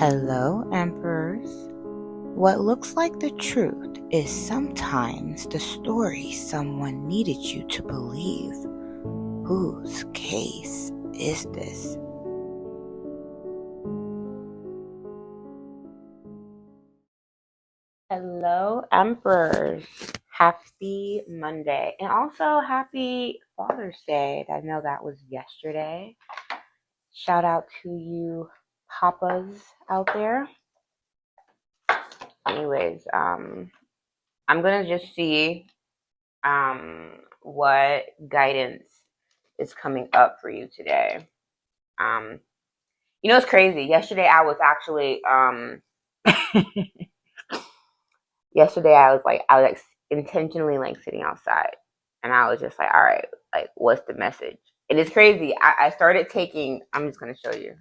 Hello, Emperors. What looks like the truth is sometimes the story someone needed you to believe. Whose case is this? Hello, Emperors. Happy Monday. And also happy Father's Day. I know that was yesterday. Shout out to you papas out there. Anyways, I'm gonna just see what guidance is coming up for you today. It's crazy. Yesterday I was actually yesterday I was intentionally sitting outside, and I was just like, all right, what's the message? And it's crazy. I started taking. I'm just gonna show you.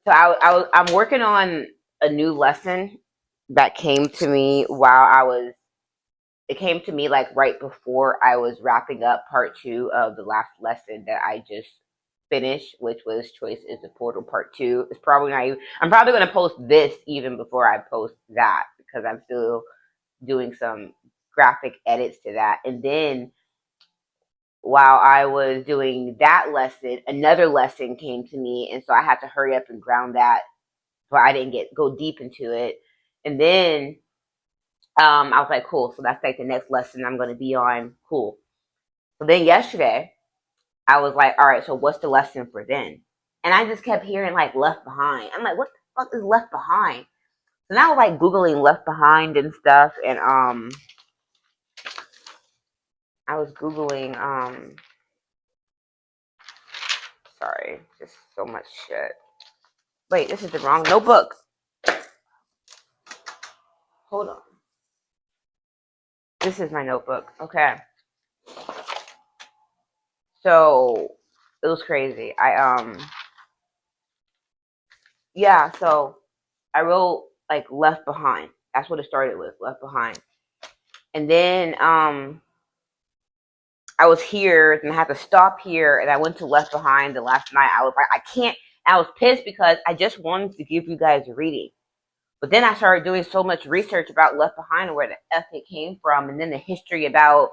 So I'm working on a new lesson that came to me it came to me right before I was wrapping up part 2 of the last lesson that I just finished, which was Choice is the Portal part 2. It's probably not even, I'm probably going to post this even before I post that, because I'm still doing some graphic edits to that. And then while I was doing that lesson, another lesson came to me, and so I had to hurry up and ground that, but I didn't go deep into it. And then I was like, cool. So that's the next lesson I'm going to be on. Cool. So then yesterday, I was like, all right, so what's the lesson for then? And I just kept hearing Left Behind. I'm like, what the fuck is Left Behind? So now I was Googling Left Behind and stuff. And I was Googling, sorry, just so much shit. Wait, this is the wrong notebook. Hold on. This is my notebook. Okay. So it was crazy. So I wrote Left Behind. That's what it started with, Left Behind. And then I was here and I had to stop here, and I went to Left Behind the last night. I was like, I can't. I was pissed because I just wanted to give you guys a reading. But then I started doing so much research about Left Behind and where the F it came from, and then the history about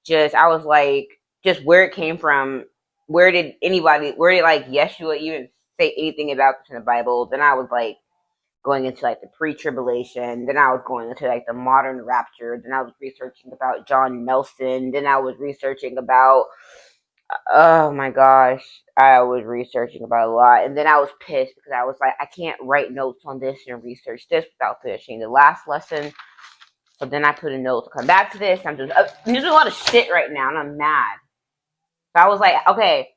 I was like, just where it came from. Where did Yeshua even say anything about this in the Bible? Then I was going into the pre-tribulation. Then I was going into the modern rapture. Then I was researching about John Nelson. Then I was researching about, oh my gosh, I was researching about a lot. And then I was pissed because I was like, I can't write notes on this and research this without finishing the last lesson. So then I put a note to come back to this. I'm there's a lot of shit right now, and I'm mad. So I was like, okay,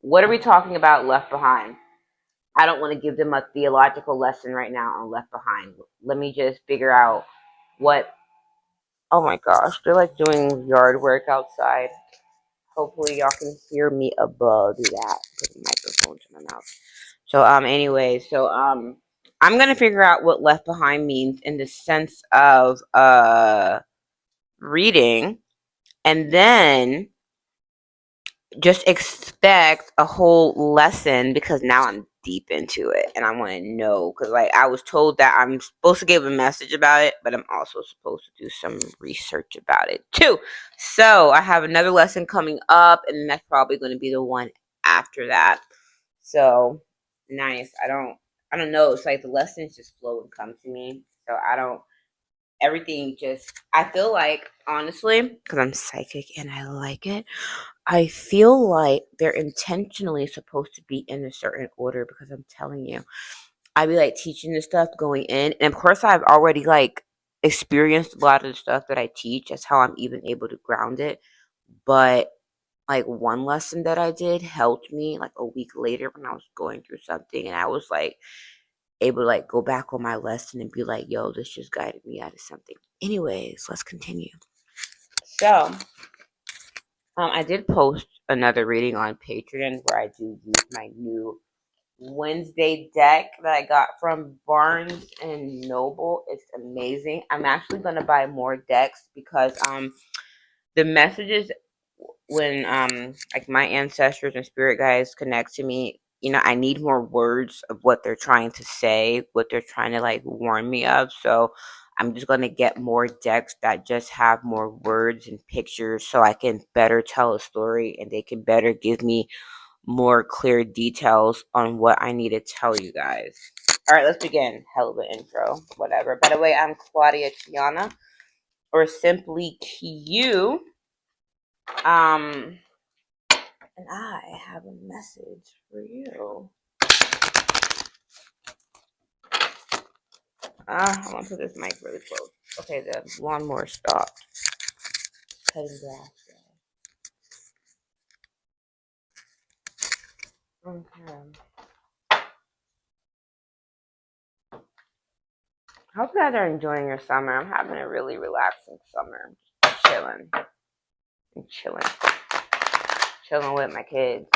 what are we talking about Left Behind? I don't want to give them a theological lesson right now on Left Behind. Let me just figure out what. Oh my gosh, they're doing yard work outside. Hopefully y'all can hear me above that. Put the microphone to my mouth. So I'm gonna figure out what Left Behind means in the sense of reading, and then just expect a whole lesson, because now I'm deep into it and I want to know, because I was told that I'm supposed to give a message about it, but I'm also supposed to do some research about it too. So I have another lesson coming up, and that's probably going to be the one after that. So nice. I don't know. It's the lessons just flow and come to me. So everything just, I feel honestly, because I'm psychic and I like it, I feel like they're intentionally supposed to be in a certain order, because I'm telling you, I be teaching this stuff going in, and of course I've already experienced a lot of the stuff that I teach. That's how I'm even able to ground it. But one lesson that I did helped me a week later when I was going through something, and I was able to go back on my lesson and be yo, this just guided me out of something. Anyways, let's continue. So I did post another reading on Patreon where I do use my new Wednesday deck that I got from Barnes and Noble. It's amazing. I'm actually gonna buy more decks because the messages when my ancestors and spirit guides connect to me, I need more words of what they're trying to say, what they're trying to like warn me of. So I'm just going to get more decks that just have more words and pictures so I can better tell a story and they can better give me more clear details on what I need to tell you guys. All right, let's begin. Hell of an intro, whatever. By the way, I'm Claudia Quiana, or simply Q. And I have a message for you. I want to put this mic really close. Okay, the lawnmower stopped cutting grass. Okay. I hope you guys are enjoying your summer. I'm having a really relaxing summer. Just chilling. I'm chilling. Chilling with my kids.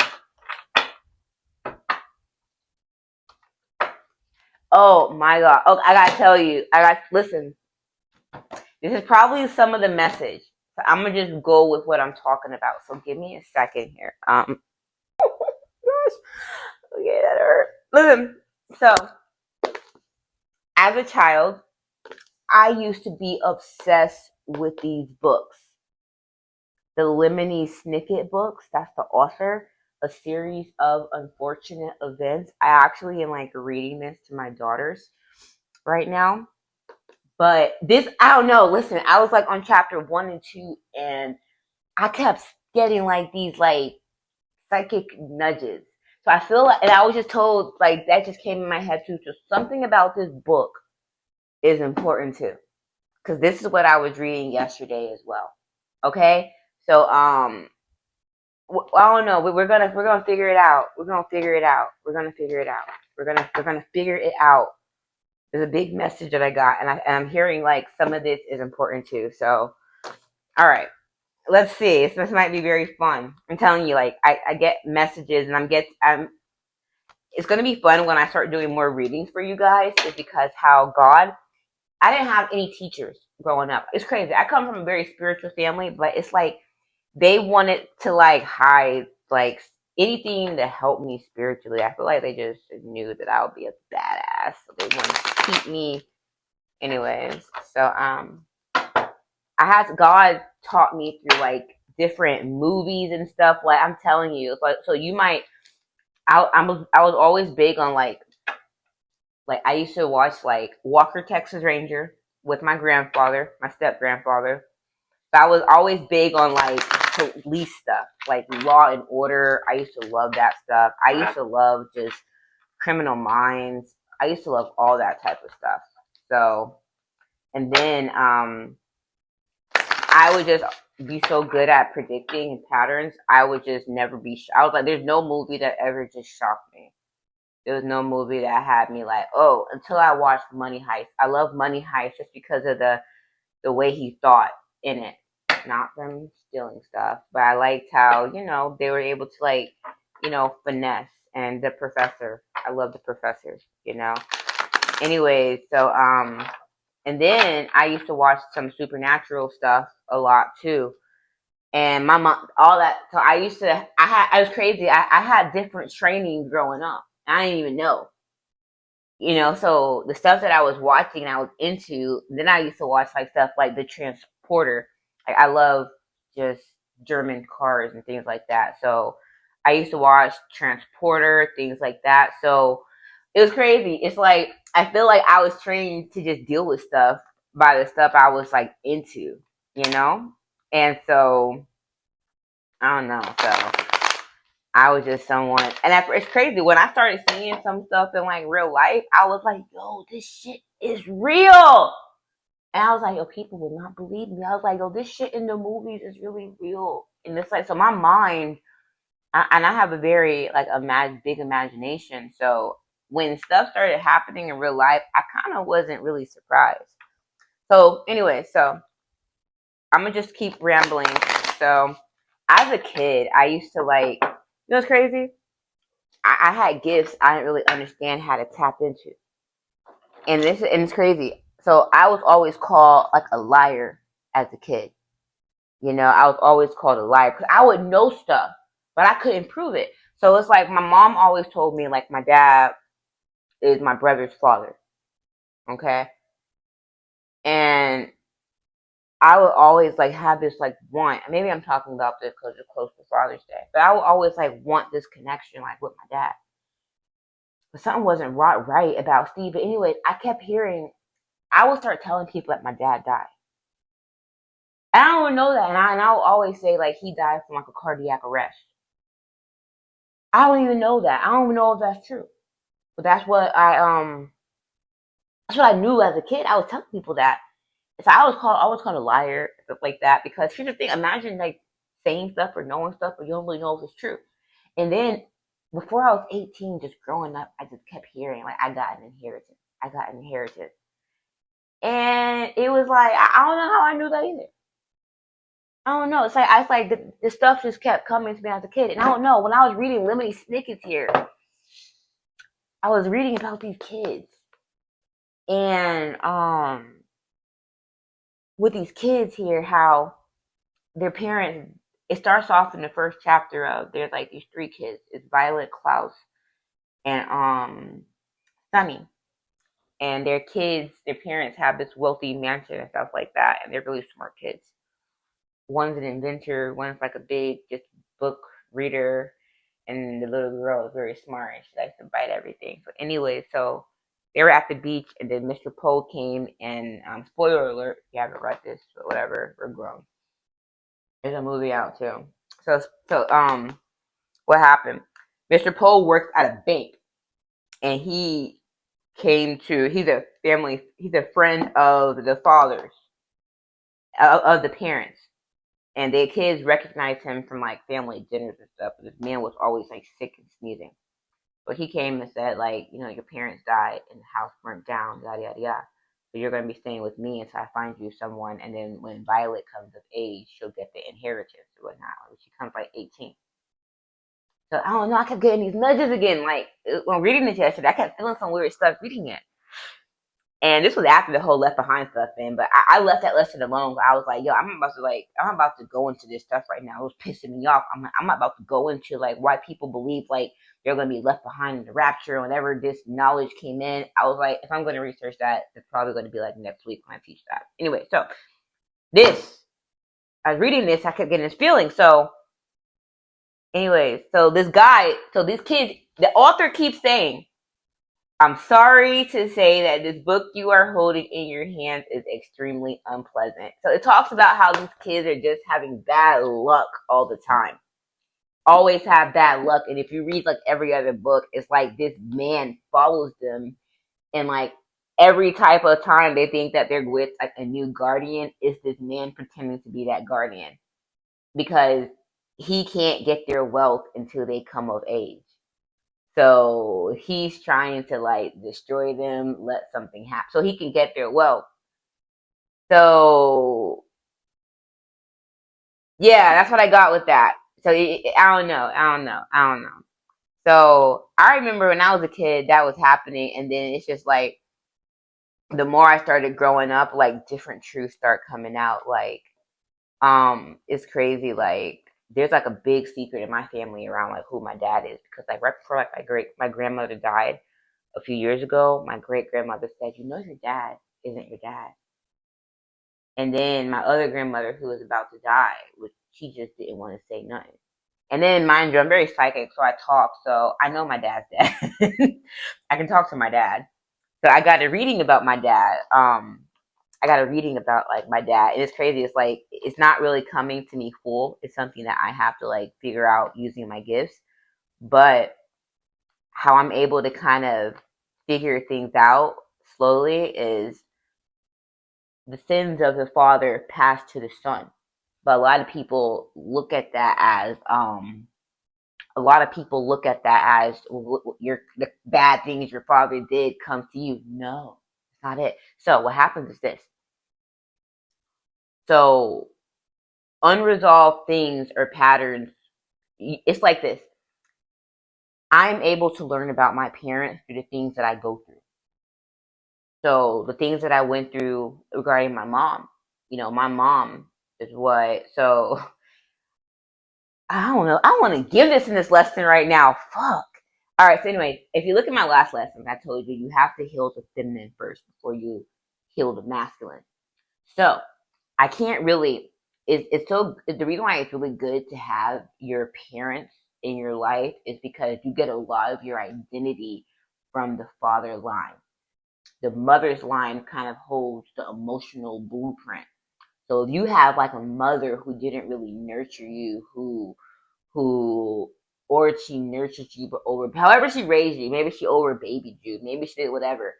Oh my god. Oh, I gotta tell you. Listen. This is probably some of the message. So I'm gonna just go with what I'm talking about. So give me a second here. Gosh. Okay, that hurt. Listen. So as a child, I used to be obsessed with these books. The Lemony Snicket books, that's the author, a series of unfortunate events. I actually am like reading this to my daughters right now. But this, I don't know. Listen, I was like on chapter 1 and 2, and I kept getting like these like psychic nudges. So I feel like, and I was just told like that just came in my head too. So something about this book is important too, because this is what I was reading yesterday as well. Okay, so I don't know. We're gonna figure it out. We're gonna figure it out. We're gonna figure it out. We're gonna figure it out. There's a big message that I got, and I'm hearing like some of this is important too. So, all right, let's see. This might be very fun. I'm telling you, like I get messages, and I'm. It's gonna be fun when I start doing more readings for you guys, is because how God. I didn't have any teachers growing up. It's crazy. I come from a very spiritual family, but it's like they wanted to like hide like anything to help me spiritually. I feel like they just knew that I would be a badass. So they wanted to keep me anyways. So I had God taught me through like different movies and stuff. Like I'm telling you, like so you might I was always big on like I used to watch like Walker Texas Ranger with my grandfather, my step grandfather. But I was always big on like police stuff, like Law and Order. I used to love that stuff. I used to love just Criminal Minds. I used to love all that type of stuff. So, and then I would just be so good at predicting patterns. I would just never be. I was like, there's no movie that ever just shocked me. There was no movie that had me like, oh, until I watched Money Heist. I love Money Heist just because of the way he thought in it, not them stealing stuff. But I liked how they were able to like finesse. And the professor, I love the professor. Anyways, so and then I used to watch some supernatural stuff a lot too. And my mom, all that. So I was crazy. I had different training growing up. I didn't even know. So the stuff that I was watching, I was into. Then I used to watch like stuff like the Transporter. Like I love just German cars and things like that. So I used to watch Transporter, things like that. So it was crazy. It's like I feel like I was trained to just deal with stuff by the stuff I was like into, you know. And so I don't know. So I was just someone, and it's crazy when I started seeing some stuff in like real life. I was like, "Yo, this shit is real," and I was like, "Yo, people would not believe me." I was like, "Yo, this shit in the movies is really real," and it's like, so my mind, and I have a very like big imagination. So when stuff started happening in real life, I kind of wasn't really surprised. So anyway, so I'm gonna just keep rambling. So as a kid, I used to like, what's crazy? I had gifts I didn't really understand how to tap into. And it's crazy. So I was always called like a liar as a kid. I was always called a liar because I would know stuff, but I couldn't prove it. So it's like my mom always told me like my dad is my brother's father. Okay. And I would always like have this like want. Maybe I'm talking about this because it's close to Father's Day, but I would always like want this connection like with my dad. But something wasn't right about Steve. But anyway, I kept hearing. I would start telling people that my dad died. And I don't know that, and I would always say like he died from like a cardiac arrest. I don't even know that. I don't even know if that's true. But that's what I knew as a kid. I was telling people that. So I was called a liar, stuff like that. Because here's the thing: imagine like saying stuff or knowing stuff, but you don't really know if it's true. And then before I was 18, just growing up, I just kept hearing like I got an inheritance. I got an inheritance, and it was like I don't know how I knew that either. I don't know. It's like the stuff just kept coming to me as a kid, and I don't know. When I was reading Lemony Snicket's here, I was reading about these kids, and with these kids here, how their parents. It starts off in the first chapter of there's like these three kids. It's Violet, Klaus, and Sunny. And their kids, their parents have this wealthy mansion and stuff like that, and they're really smart kids. One's an inventor, one's like a big just book reader, and the little girl is very smart and she likes to bite everything. So anyway, so they were at the beach, and then Mr. Poe came, and spoiler alert, if you haven't read this, but whatever, we're grown. There's a movie out too. So what happened? Mr. Poe works at a bank, and he's a friend of the fathers, of the parents. And their kids recognize him from like family dinners and stuff. But this man was always like sick and sneezing. But he came and said, like, your parents died and the house burnt down, yada yada yada. So you're gonna be staying with me until I find you someone, and then when Violet comes of age, she'll get the inheritance or whatnot. When she comes like 18. So I don't know, I kept getting these nudges again. Like when reading this yesterday, I kept feeling some weird stuff reading it. And this was after the whole Left Behind stuff, and but I left that lesson alone. I'm like, yo, I'm about to go into this stuff right now. It was pissing me off. I'm about to go into like why people believe like they're gonna be left behind in the rapture. Whenever this knowledge came in, I was like, if I'm gonna research that, it's probably gonna be like next week when I teach that. Anyway, so this I was reading this, I kept getting this feeling. So anyway, so this guy, so these kids, the author keeps saying, I'm sorry to say that this book you are holding in your hands is extremely unpleasant. So it talks about how these kids are just having bad luck all the time. Always have bad luck. And if you read like every other book, it's like this man follows them, and like every type of time they think that they're with like a new guardian, it's this man pretending to be that guardian because he can't get their wealth until they come of age. So he's trying to like destroy them, let something happen so he can get their wealth. So yeah, that's what I got with that. So I don't know. So I remember when I was a kid that was happening, and then it's just like the more I started growing up, like different truths start coming out. Like it's crazy. Like there's like a big secret in my family around like who my dad is, because like right before like my grandmother died a few years ago, my great grandmother said, your dad isn't your dad. And then my other grandmother, who was about to die, which she just didn't want to say nothing. And then, mind you, I'm very psychic, so I talk, so I know my dad's dead. I can talk to my dad. So I got a reading about my dad. I got a reading about like my dad, and it's crazy. It's like it's not really coming to me full. It's something that I have to like figure out using my gifts. But how I'm able to kind of figure things out slowly is the sins of the father passed to the son. But a lot of people look at that as your the bad things your father did come to you. No, it's not it. So what happens is this. So unresolved things or patterns, it's like this. I'm able to learn about my parents through the things that I go through. So the things that I went through regarding my mom, my mom is what. So I don't know. I want to give this in this lesson right now. Fuck. All right. So anyway, if you look at my last lesson, I told you have to heal the feminine first before you heal the masculine. So I can't really. It's so the reason why it's really good to have your parents in your life is because you get a lot of your identity from the father line. The mother's line kind of holds the emotional blueprint. So if you have like a mother who didn't really nurture you, who or she nurtured you but over however she raised you, maybe she over babied you, maybe she did whatever.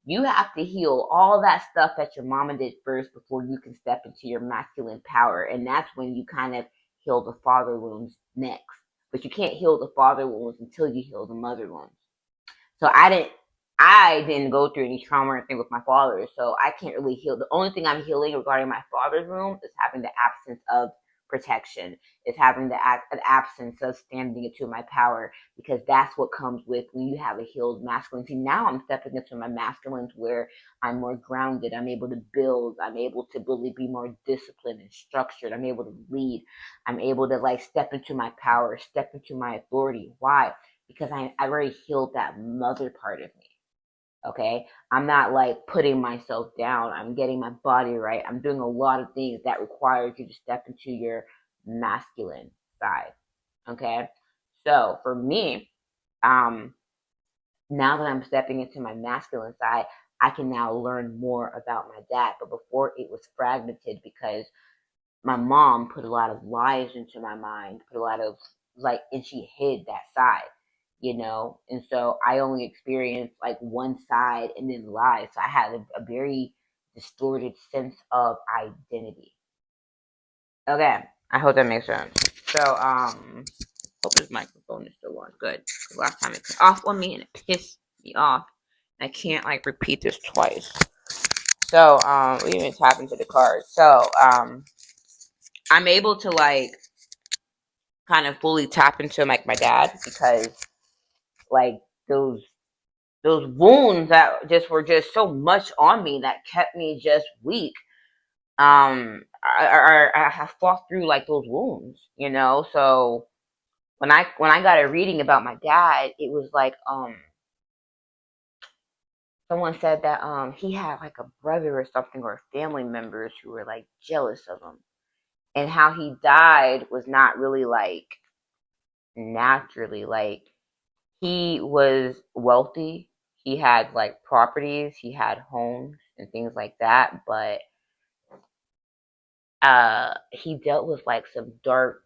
You have to heal all that stuff that your mama did first before you can step into your masculine power. And that's when you kind of heal the father wounds next. But you can't heal the father wounds until you heal the mother wounds. So I didn't go through any trauma or anything with my father, so I can't really heal. The only thing I'm healing regarding my father's wound is having the absence of protection, is having an absence of standing into my power, because that's what comes with when you have a healed masculine. See, now I'm stepping into my masculine where I'm more grounded. I'm able to build. I'm able to really be more disciplined and structured. I'm able to lead. I'm able to like step into my power, step into my authority. Why? Because I already healed that mother part of me. Okay. I'm not like putting myself down. I'm getting my body right. I'm doing a lot of things that requires you to step into your masculine side. Okay. So for me, um, now that I'm stepping into my masculine side, I can now learn more about my dad. But before it was fragmented because my mom put a lot of lies into my mind, put a lot of like, and she hid that side, and so I only experienced like one side and then lies. So I had a very distorted sense of identity. Okay, I hope that makes sense. So, hope this microphone is still on. Good. Last time it cut off on me and it pissed me off. I can't like repeat this twice. So, we didn't even tap into the cards. So, I'm able to like kind of fully tap into like my dad because like those wounds that just were just so much on me that kept me just weak. I have fought through like those wounds, So when I got a reading about my dad, it was like someone said that he had like a brother or something or family members who were like jealous of him, and how he died was not really like naturally. Like he was wealthy. He had like properties, he had homes and things like that, but he dealt with like some dark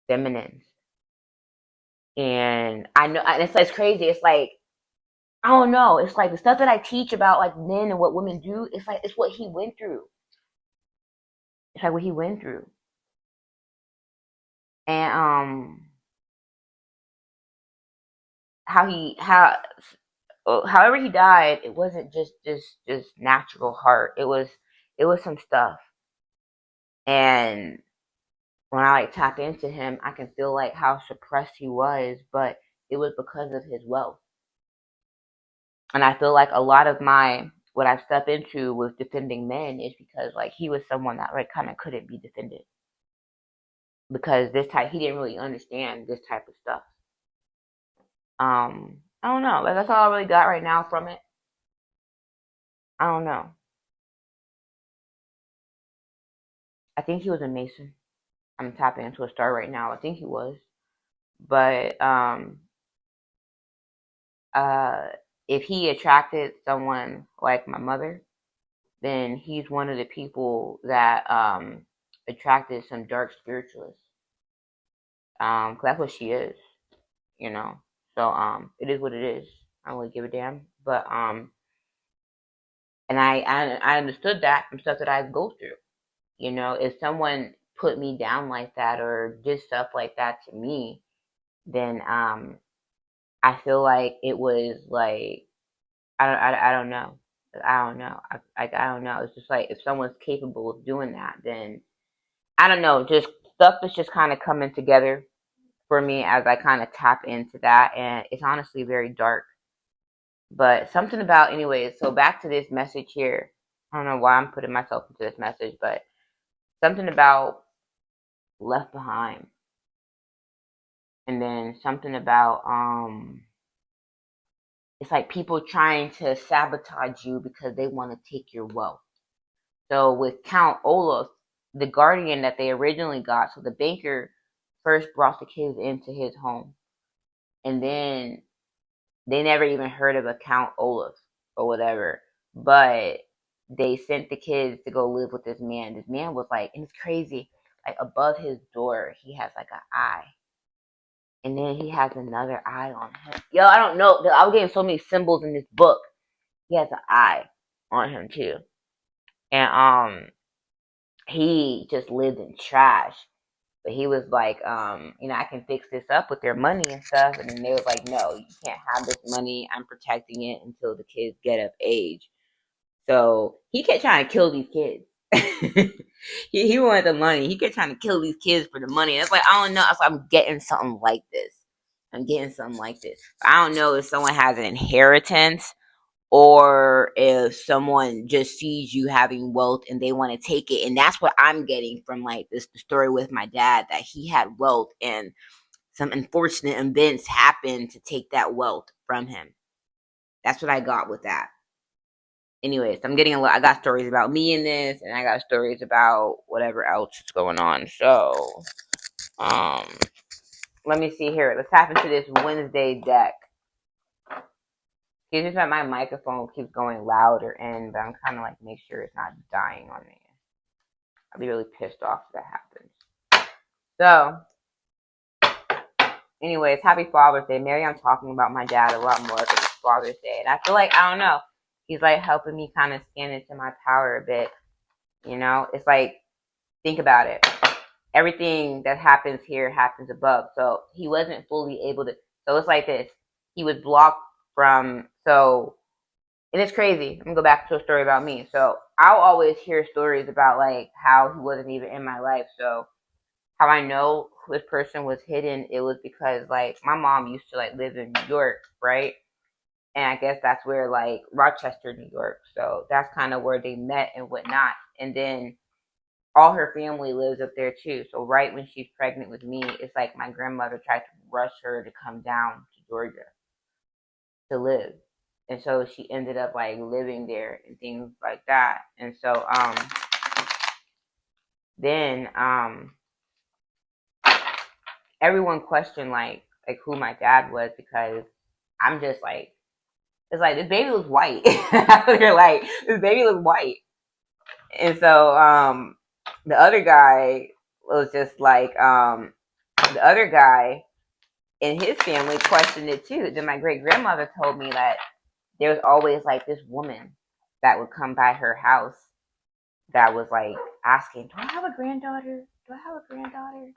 feminines. And I know, and it's crazy. It's like I don't know. It's like the stuff that I teach about like men and what women do. It's like it's what he went through. It's like what he went through, and how however he died. It wasn't just natural heart. It was some stuff, and when I like tap into him, I can feel like how suppressed he was, but it was because of his wealth. And I feel like a lot of my what I've stepped into with defending men is because like he was someone that like kind of couldn't be defended because this type he didn't really understand this type of stuff. I don't know. Like that's all I really got right now from it. I don't know. I think he was a Mason. I'm tapping into a star right now. I think he was, but uh, if he attracted someone like my mother, then he's one of the people that attracted some dark spiritualists. 'Cause that's what she is, you know. So it is what it is. I don't really give a damn. But and I understood that from stuff that I go through. If someone put me down like that or did stuff like that to me, then I feel like it was like I don't know. I don't know. I don't know. It's just like if someone's capable of doing that, then I don't know. Just stuff is just kind of coming together for me as I kind of tap into that, and it's honestly very dark. But something about, anyways. So back to this message here. I don't know why I'm putting myself into this message, but something about left behind. And then something about it's like people trying to sabotage you because they want to take your wealth. So with Count Olaf, the guardian that they originally got, so the banker first brought the kids into his home, and then they never even heard of a Count Olaf or whatever, but they sent the kids to go live with this man. This man was like, and it's crazy, like above his door, he has like an eye. And then he has another eye on him. Yo, I don't know. I was getting so many symbols in this book. He has an eye on him too. And he just lived in trash. But he was like, I can fix this up with their money and stuff. And then they was like, no, you can't have this money. I'm protecting it until the kids get of age. So he kept trying to kill these kids. he wanted the money. He kept trying to kill these kids for the money. And it's like, I don't know. It's like, I'm getting something like this. I don't know if someone has an inheritance or if someone just sees you having wealth and they want to take it. And that's what I'm getting from like this story with my dad, that he had wealth and some unfortunate events happened to take that wealth from him. That's what I got with that. Anyways, I'm getting a lot. I got stories about me in this, and I got stories about whatever else is going on. So, um, let me see here. Let's tap into this Wednesday deck. Excuse me if my microphone keeps going louder, and but I'm kind of like make sure it's not dying on me. I'll be really pissed off if that happens. So, anyways, happy Father's Day. Maybe I'm talking about my dad a lot more because it's Father's Day, and I feel like I don't know. He's like helping me kind of scan into my power a bit. It's like, think about it. Everything that happens here happens above. So he wasn't fully able to. So it's like this. He was blocked from. And it's crazy. I'm gonna go back to a story about me. So I'll always hear stories about like how he wasn't even in my life. So how I know this person was hidden, it was because like my mom used to like live in New York, right? And I guess that's where like Rochester, New York. So that's kind of where they met and whatnot. And then all her family lives up there too. So right when she's pregnant with me, it's like my grandmother tried to rush her to come down to Georgia to live. And so she ended up like living there and things like that. And so then everyone questioned like who my dad was, because I'm just like, it's like this baby looks white. They're like, this baby looks white. And so the other guy was just like the other guy in his family questioned it too. Then my great grandmother told me that there was always like this woman that would come by her house that was like asking, "Do I have a granddaughter? Do I have a granddaughter?"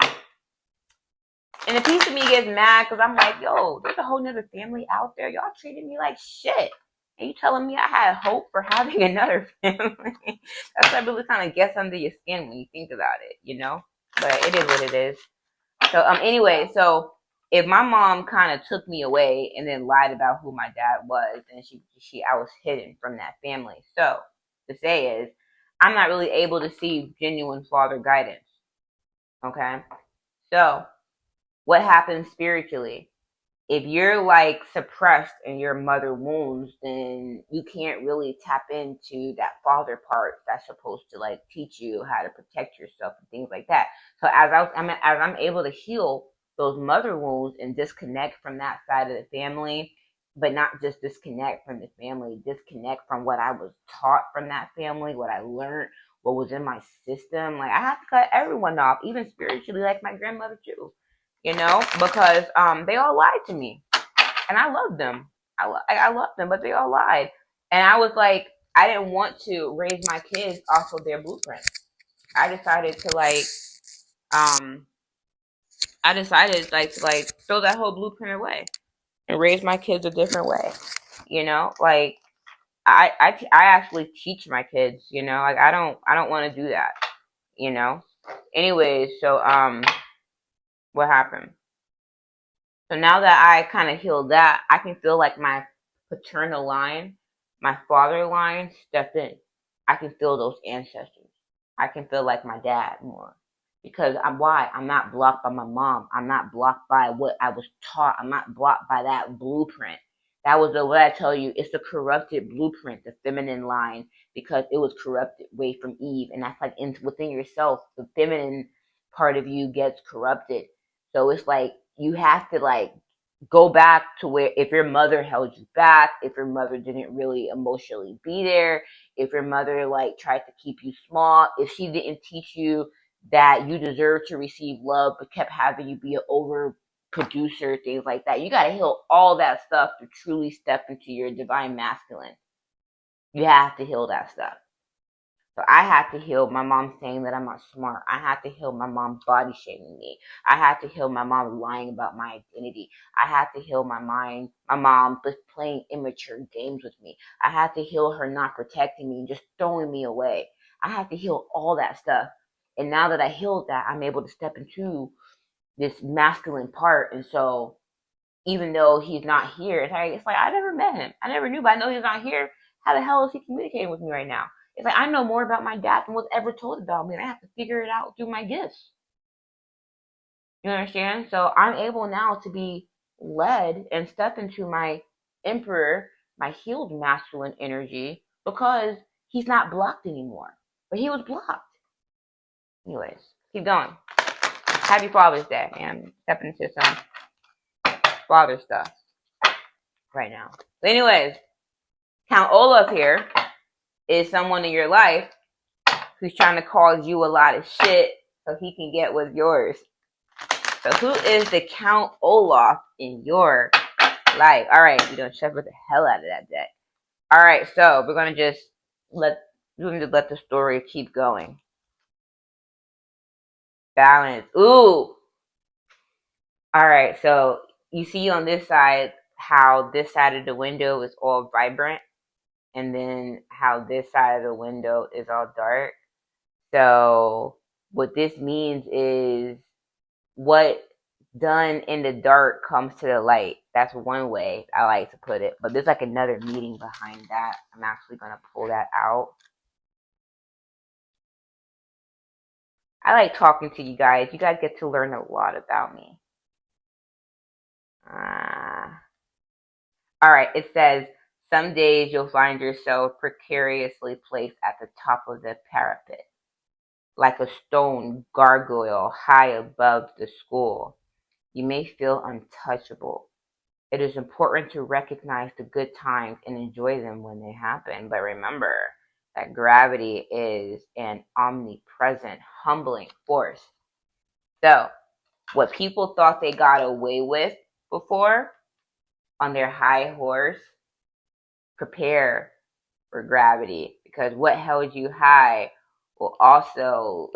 And a piece of me gets mad because I'm like, "Yo, there's a whole nother family out there. Y'all treated me like shit, and you telling me I had hope for having another family?" That's what really kind of gets under your skin when you think about it. But it is what it is. So anyway, so if my mom kind of took me away and then lied about who my dad was, and I was hidden from that family. So to say is, I'm not really able to see genuine father guidance. Okay, so what happens spiritually? If you're like suppressed in your mother wounds, then you can't really tap into that father part that's supposed to like teach you how to protect yourself and things like that. So as I'm able to heal those mother wounds and disconnect from that side of the family, but not just disconnect from the family, disconnect from what I was taught from that family, what I learned, what was in my system. Like I have to cut everyone off, even spiritually, like my grandmother too. Because they all lied to me, and I loved them. I loved them, but they all lied, and I was like, I didn't want to raise my kids off of their blueprint. I decided to um, to throw that whole blueprint away and raise my kids a different way. Like I actually teach my kids. Like I don't want to do that. Anyways, so what happened? So now that I kind of healed that, I can feel like my paternal line, my father line step in. I can feel those ancestors. I can feel like my dad more. Because I'm not blocked by my mom. I'm not blocked by what I was taught. I'm not blocked by that blueprint. That was the what I tell you. It's the corrupted blueprint, the feminine line, because it was corrupted way from Eve, and that's like within yourself. The feminine part of you gets corrupted. So it's like you have to like go back to where if your mother held you back, if your mother didn't really emotionally be there, if your mother like tried to keep you small, if she didn't teach you that you deserve to receive love but kept having you be an over producer, things like that. You got to heal all that stuff to truly step into your divine masculine. You have to heal that stuff. So I had to heal my mom saying that I'm not smart. I had to heal my mom body shaming me. I had to heal my mom lying about my identity. I had to heal my mom was playing immature games with me. I had to heal her not protecting me and just throwing me away. I had to heal all that stuff. And now that I healed that, I'm able to step into this masculine part. And so even though he's not here, it's like I never met him. I never knew, but I know he's not here. How the hell is he communicating with me right now? It's like I know more about my dad than what's ever told about me, and I have to figure it out through my gifts. You understand? So I'm able now to be led and step into my emperor, my healed masculine energy, because he's not blocked anymore. But he was blocked. Anyways, keep going. Happy Father's Day, man. Stepping into some father stuff right now. But anyways, Count Olaf here is someone in your life who's trying to cause you a lot of shit so he can get what's yours. So who is the Count Olaf in your life? All right, we're gonna shepherd the hell out of that deck. All right, so we're gonna just let the story keep going. Balance. Ooh. All right, so you see on this side how this side of the window is all vibrant, and then how this side of the window is all dark. So what this means is what done in the dark comes to the light. That's one way I like to put it. But there's like another meaning behind that. I'm actually going to pull that out. I like talking to you guys. You guys get to learn a lot about me. All right, it says, some days you'll find yourself precariously placed at the top of the parapet, like a stone gargoyle high above the school. You may feel untouchable. It is important to recognize the good times and enjoy them when they happen. But remember that gravity is an omnipresent, humbling force. So, what people thought they got away with before on their high horse, prepare for gravity, because what held you high will also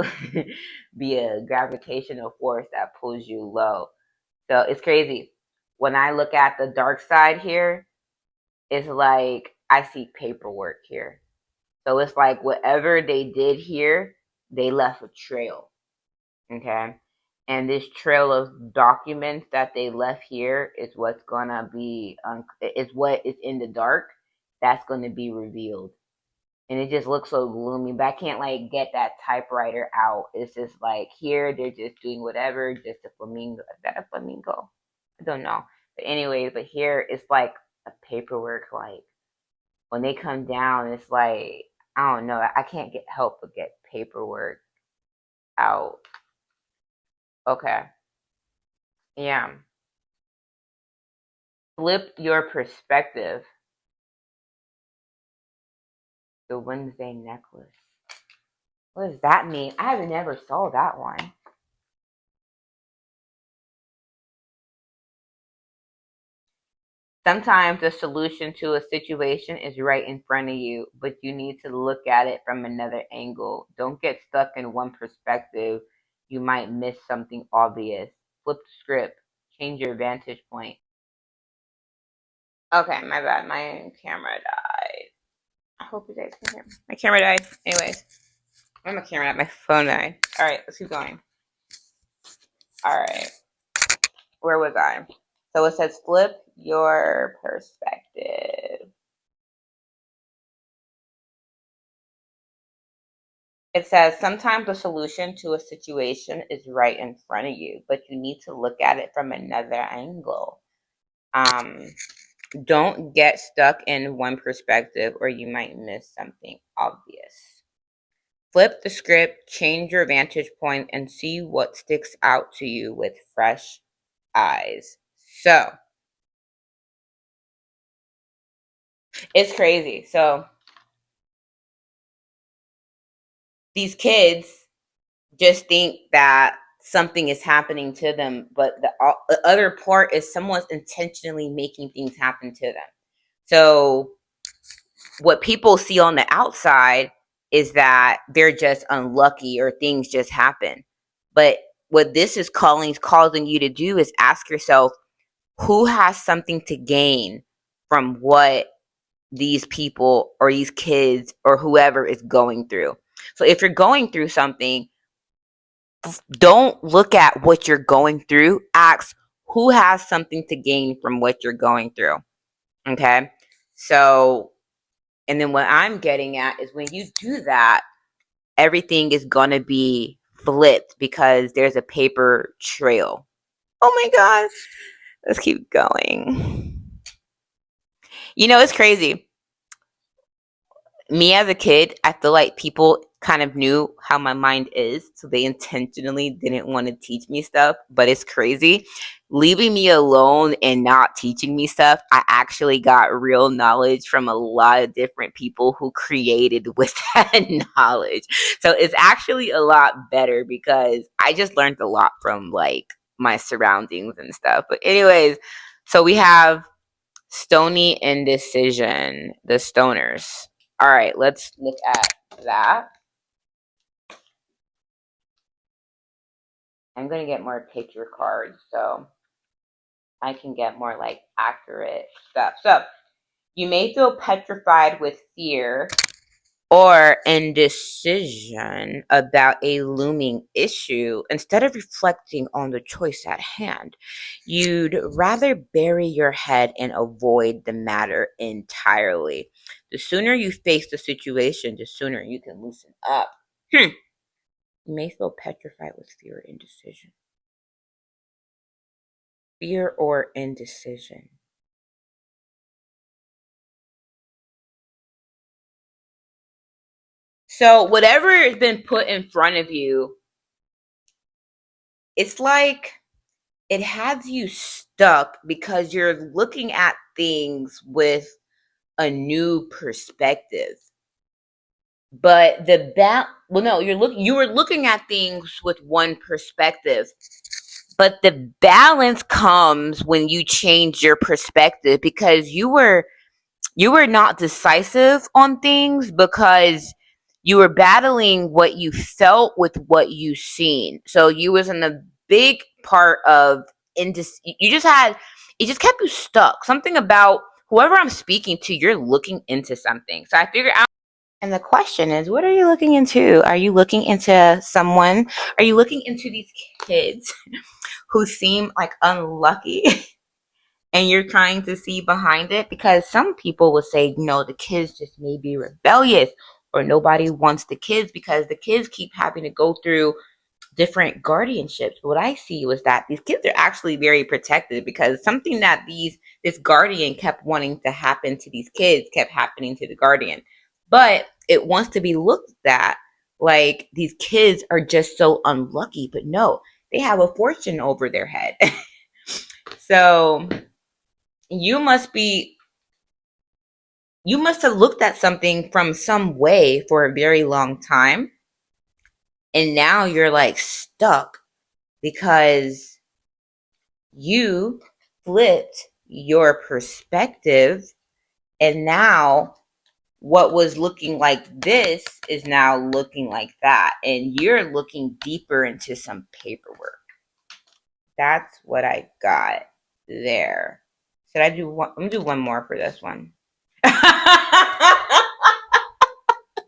be a gravitational force that pulls you low. So it's crazy. When I look at the dark side here, it's like I see paperwork here. So it's like whatever they did here, they left a trail. Okay. And this trail of documents that they left here is what's gonna be, is what is in the dark. That's gonna be revealed. And it just looks so gloomy, but I can't like get that typewriter out. It's just like here they're just doing whatever, just a flamingo. Is that a flamingo? I don't know. But anyways, but here it's like a paperwork. Like when they come down, it's like I don't know. I can't get help but get paperwork out. Okay, yeah. Flip your perspective. The Wednesday necklace. What does that mean? I haven't never saw that one. Sometimes the solution to a situation is right in front of you, but you need to look at it from another angle. Don't get stuck in one perspective. You might miss something obvious. Flip the script. Change your vantage point. Okay, my bad. My camera died. I hope you guys can hear me. My camera died. Anyways, my camera died. My phone died. All right, let's keep going. All right, where was I? So it says flip your perspective. It says sometimes the solution to a situation is right in front of you, but you need to look at it from another angle. Um, don't get stuck in one perspective or you might miss something obvious. Flip the script, change your vantage point, and see what sticks out to you with fresh eyes. So, it's crazy. So, these kids just think that something is happening to them, but the other part is someone's intentionally making things happen to them. So, what people see on the outside is that they're just unlucky or things just happen. But what this is causing you to do is ask yourself, who has something to gain from what these people or these kids or whoever is going through? So if you're going through something, don't look at what you're going through. Ask who has something to gain from what you're going through. Okay. So, and then what I'm getting at is when you do that, everything is going to be flipped because there's a paper trail. Oh my gosh. Let's keep going. You know, it's crazy. Me as a kid, I feel like people kind of knew how my mind is, so they intentionally didn't want to teach me stuff, but it's crazy. Leaving me alone and not teaching me stuff, I actually got real knowledge from a lot of different people who created with that knowledge. So it's actually a lot better because I just learned a lot from like my surroundings and stuff. But anyways, so we have Stony Indecision, the stoners. All right, let's look at that. I'm going to get more picture cards so I can get more like accurate stuff. So, you may feel petrified with fear or indecision about a looming issue. Instead of reflecting on the choice at hand, you'd rather bury your head and avoid the matter entirely. The sooner you face the situation, the sooner you can loosen up. You may feel petrified with fear or indecision. Fear or indecision. So, whatever has been put in front of you, it's like it has you stuck because you're looking at things with a new perspective. But you were looking at things with one perspective. But the balance comes when you change your perspective because you were not decisive on things because you were battling what you felt with what you seen. So you was in a big part of you just had it just kept you stuck. Something about whoever I'm speaking to, you're looking into something. So I figured out. And the question is, what are you looking into? Are you looking into someone? Are you looking into these kids who seem like unlucky? And you're trying to see behind it because some people will say, the kids just may be rebellious or nobody wants the kids because the kids keep having to go through different guardianships. What I see was that these kids are actually very protected because something that this guardian kept wanting to happen to these kids kept happening to the guardian. But it wants to be looked at like these kids are just so unlucky, but no, they have a fortune over their head. So you must have looked at something from some way for a very long time and now you're like stuck because you flipped your perspective and now what was looking like this is now looking like that and you're looking deeper into some paperwork. That's what I got there. Should I do one? I'm gonna do one more for this one.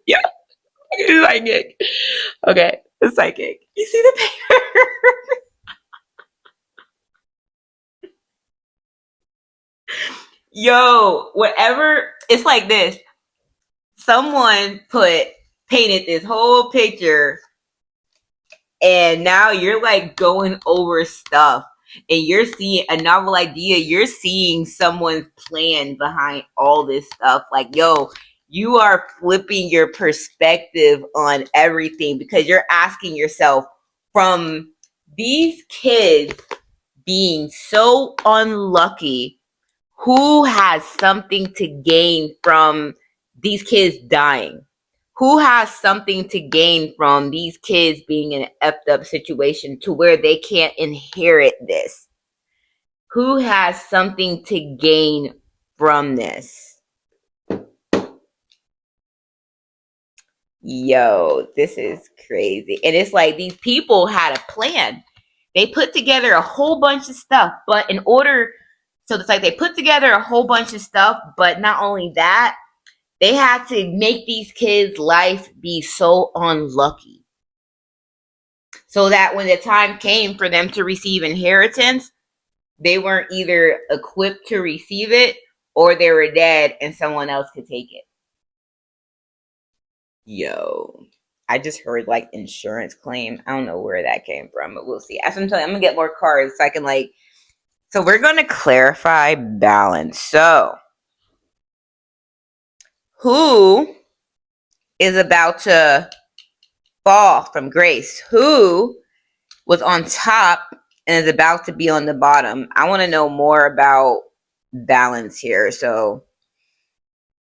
Yeah, psychic. Okay, the psychic. You see the paper? Yo, whatever. It's like this. Someone put painted this whole picture, and now you're like going over stuff, and you're seeing a novel idea. You're seeing someone's plan behind all this stuff. Like, yo, you are flipping your perspective on everything because you're asking yourself, from these kids being so unlucky, who has something to gain from these kids dying? Who has something to gain from these kids being in an effed up situation to where they can't inherit this? Who has something to gain from this? Yo, this is crazy. And it's like these people had a plan. They put together a whole bunch of stuff, but in order, so it's like they put together a whole bunch of stuff, but not only that, they had to make these kids' life be so unlucky so that when the time came for them to receive inheritance, they weren't either equipped to receive it or they were dead and someone else could take it. Yo, I just heard like insurance claim. I don't know where that came from, but we'll see. As I'm telling you, I'm gonna get more cards so I can like. So we're gonna clarify balance. So, who is about to fall from grace? Who was on top and is about to be on the bottom? I want to know more about balance here. So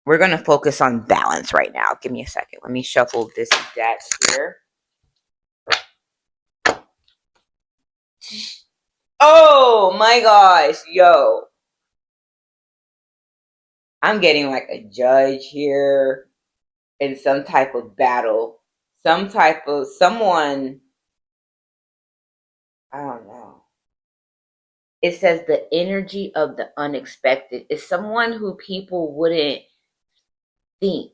we're going to focus on balance right now. Give me a second. Let me shuffle this deck here. Oh my gosh, yo. I'm getting like a judge here in some type of battle. Some type of someone, I don't know. It says the energy of the unexpected is someone who people wouldn't think.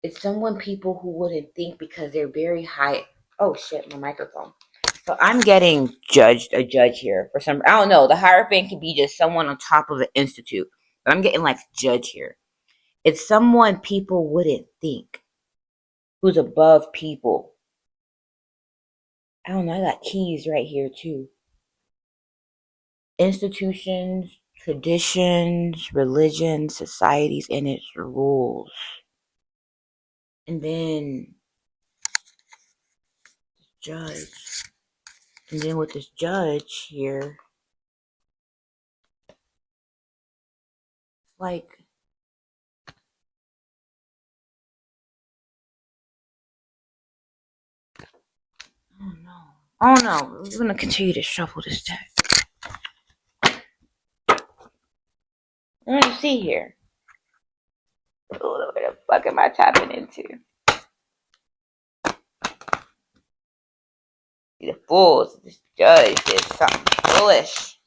It's someone people who wouldn't think because they're very high. Oh shit, my microphone. So I'm getting a judge here for some. I don't know. The Hierophant could be just someone on top of an institute, but I'm getting like judge here. It's someone people wouldn't think, who's above people. I don't know. I got keys right here too. Institutions, traditions, religions, societies, and its rules. And then judge. And then with this judge here, like, I don't know. We're gonna continue to shuffle this deck. We're gonna see here. What the fuck am I tapping into? The fools. This judge did something foolish.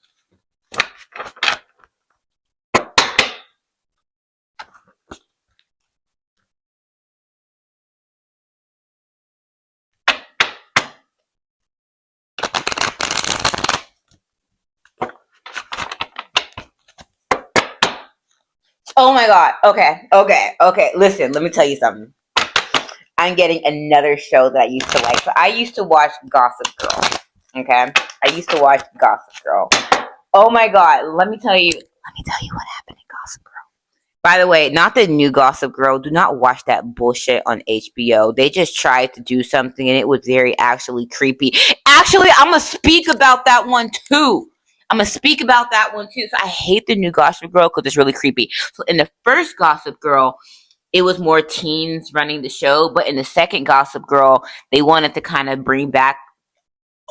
Oh my god. Okay. Listen, let me tell you something. I'm getting another show that I used to like. So I used to watch Gossip Girl. Okay? I used to watch Gossip Girl. Oh my god. Let me tell you what happened in Gossip Girl. By the way, not the new Gossip Girl. Do not watch that bullshit on HBO. They just tried to do something and it was very actually creepy. Actually, I'm going to speak about that one too. So I hate the new Gossip Girl because it's really creepy. So in the first Gossip Girl, it was more teens running the show. But in the second Gossip Girl, they wanted to kind of bring back.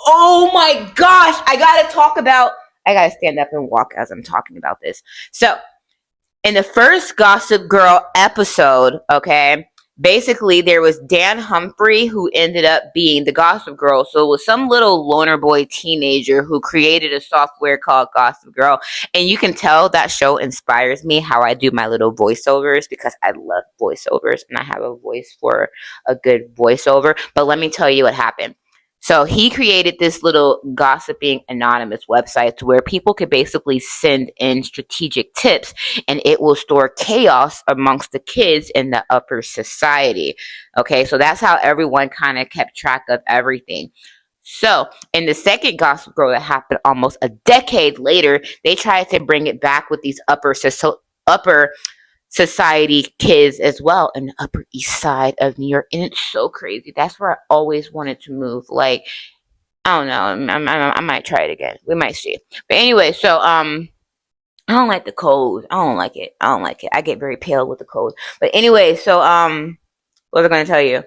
Oh my gosh. I got to stand up and walk as I'm talking about this. So in the first Gossip Girl episode, okay, basically there was Dan Humphrey who ended up being the Gossip Girl. So it was some little loner boy teenager who created a software called Gossip Girl. And you can tell that show inspires me how I do my little voiceovers because I love voiceovers and I have a voice for a good voiceover. But let me tell you what happened. So he created this little gossiping anonymous website to where people could basically send in strategic tips, and it will store chaos amongst the kids in the upper society. Okay, so that's how everyone kind of kept track of everything. So in the second Gossip Girl that happened almost a decade later, they tried to bring it back with these upper society kids as well in the Upper East Side of New York, and it's so crazy. That's where I always wanted to move. Like, I don't know. I might try it again. We might see. But anyway, so I don't like the cold. I don't like it. I don't like it. I get very pale with the cold. But anyway, so what was I going to tell you?